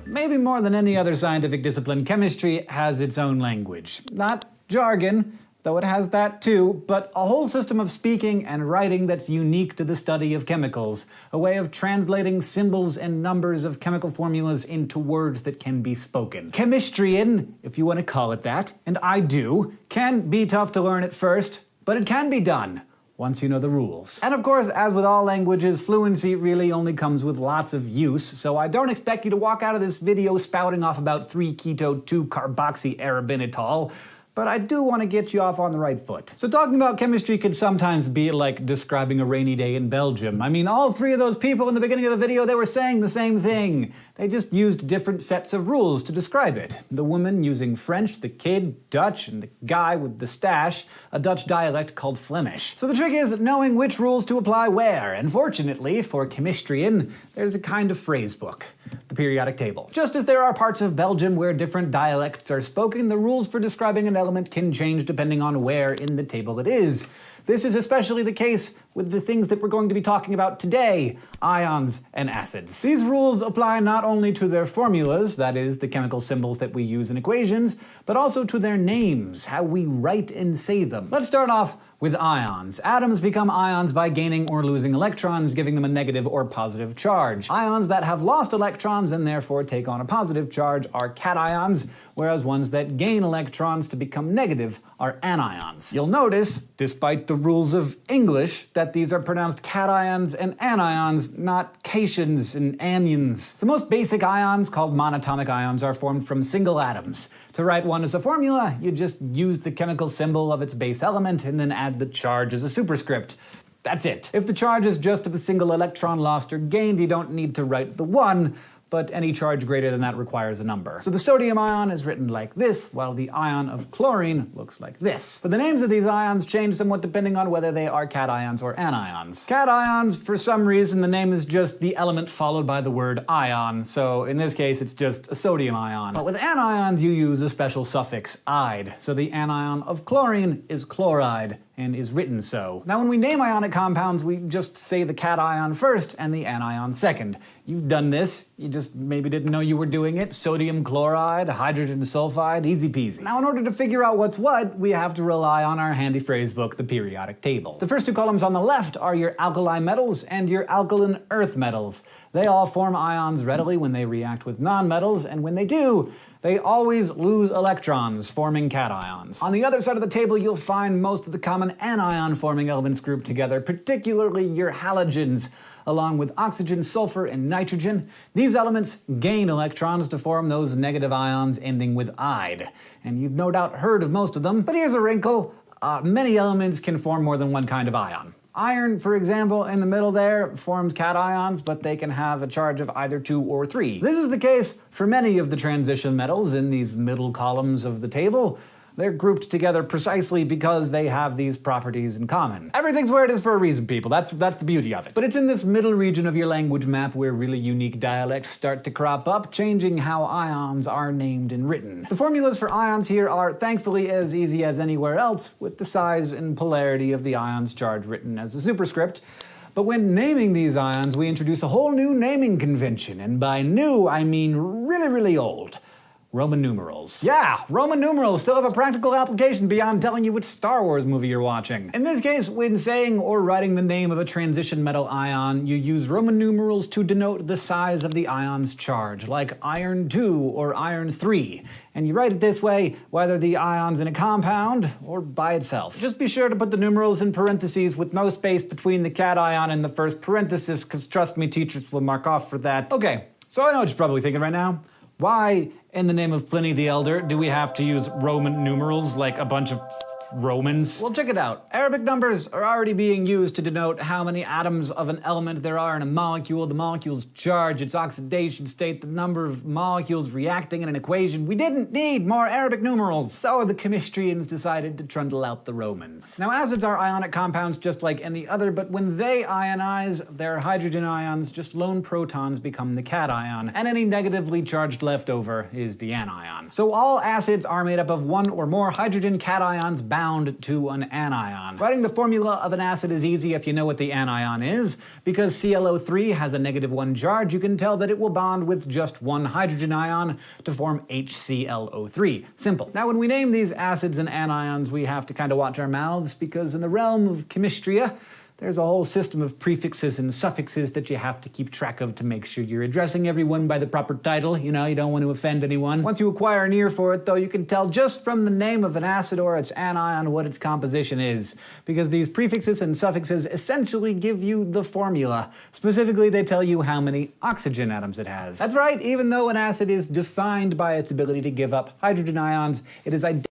Maybe more than any other scientific discipline, chemistry has its own language. Not jargon, though it has that too, but a whole system of speaking and writing that's unique to the study of chemicals, a way of translating symbols and numbers of chemical formulas into words that can be spoken. Chemistrian, if you want to call it that, and I do, can be tough to learn at first, but it can be done once you know the rules. And of course, as with all languages, fluency really only comes with lots of use, so I don't expect you to walk out of this video spouting off about 3-keto-2-carboxyarabinitol, but I do want to get you off on the right foot. So talking about chemistry could sometimes be like describing a rainy day in Belgium. I mean, all three of those people in the beginning of the video, they were saying the same thing. They just used different sets of rules to describe it. The woman using French, the kid Dutch, and the guy with the stash, a Dutch dialect called Flemish. So the trick is knowing which rules to apply where, and fortunately for chemistrian, there's a kind of phrase book, the periodic table. Just as there are parts of Belgium where different dialects are spoken, the rules for describing an element can change depending on where in the table it is. This is especially the case with the things that we're going to be talking about today, ions and acids. These rules apply not only to their formulas, that is, the chemical symbols that we use in equations, but also to their names, how we write and say them. Let's start off with ions. Atoms become ions by gaining or losing electrons, giving them a negative or positive charge. Ions that have lost electrons and therefore take on a positive charge are cations, whereas ones that gain electrons to become negative are anions. You'll notice, despite the rules of English, that these are pronounced cations and anions, not cations and anions. The most basic ions, called monatomic ions, are formed from single atoms. To write one as a formula, you just use the chemical symbol of its base element and then add the charge as a superscript. That's it. If the charge is just of a single electron lost or gained, you don't need to write the 1, but any charge greater than that requires a number. So the sodium ion is written like this, while the ion of chlorine looks like this. But the names of these ions change somewhat depending on whether they are cations or anions. Cations, for some reason, the name is just the element followed by the word ion, so in this case it's just a sodium ion. But with anions you use a special suffix, "ide", so the anion of chlorine is chloride, and is written so. Now when we name ionic compounds, we just say the cation first and the anion second. You've done this, you just maybe didn't know you were doing it. Sodium chloride, hydrogen sulfide, easy peasy. Now in order to figure out what's what, we have to rely on our handy phrase book, the periodic table. The first two columns on the left are your alkali metals and your alkaline earth metals. They all form ions readily when they react with nonmetals, and when they do, they always lose electrons, forming cations. On the other side of the table, you'll find most of the common anion-forming elements grouped together, particularly your halogens, along with oxygen, sulfur, and nitrogen. These elements gain electrons to form those negative ions ending with "ide." And you've no doubt heard of most of them, but here's a wrinkle. Many elements can form more than one kind of ion. Iron, for example, in the middle there, forms cations, but they can have a charge of either 2 or 3. This is the case for many of the transition metals in these middle columns of the table. They're grouped together precisely because they have these properties in common. Everything's where it is for a reason, people. That's the beauty of it. But it's in this middle region of your language map where really unique dialects start to crop up, changing how ions are named and written. The formulas for ions here are thankfully as easy as anywhere else, with the size and polarity of the ion's charge written as a superscript. But when naming these ions, we introduce a whole new naming convention, and by new, I mean really, really old. Roman numerals. Yeah, Roman numerals still have a practical application beyond telling you which Star Wars movie you're watching. In this case, when saying or writing the name of a transition metal ion, you use Roman numerals to denote the size of the ion's charge, like iron 2 or iron 3. And you write it this way, whether the ion's in a compound or by itself. Just be sure to put the numerals in parentheses with no space between the cation and the first parenthesis, because trust me, teachers will mark off for that. Okay, so I know what you're probably thinking right now. Why, in the name of Pliny the Elder, do we have to use Roman numerals like a bunch of Romans? Well, check it out. Arabic numbers are already being used to denote how many atoms of an element there are in a molecule, the molecule's charge, its oxidation state, the number of molecules reacting in an equation. We didn't need more Arabic numerals. So the chemistrians decided to trundle out the Romans. Now, acids are ionic compounds just like any other, but when they ionize, their hydrogen ions, just lone protons, become the cation, and any negatively charged leftover is the anion. So all acids are made up of one or more hydrogen cations bound to an anion. Writing the formula of an acid is easy if you know what the anion is. Because ClO3 has a -1 charge, you can tell that it will bond with just one hydrogen ion to form HClO3. Simple. Now, when we name these acids and anions, we have to kind of watch our mouths, because in the realm of chemistry, there's a whole system of prefixes and suffixes that you have to keep track of to make sure you're addressing everyone by the proper title. You know, you don't want to offend anyone. Once you acquire an ear for it, though, you can tell just from the name of an acid or its anion what its composition is, because these prefixes and suffixes essentially give you the formula. Specifically, they tell you how many oxygen atoms it has. That's right, even though an acid is defined by its ability to give up hydrogen ions, it is identical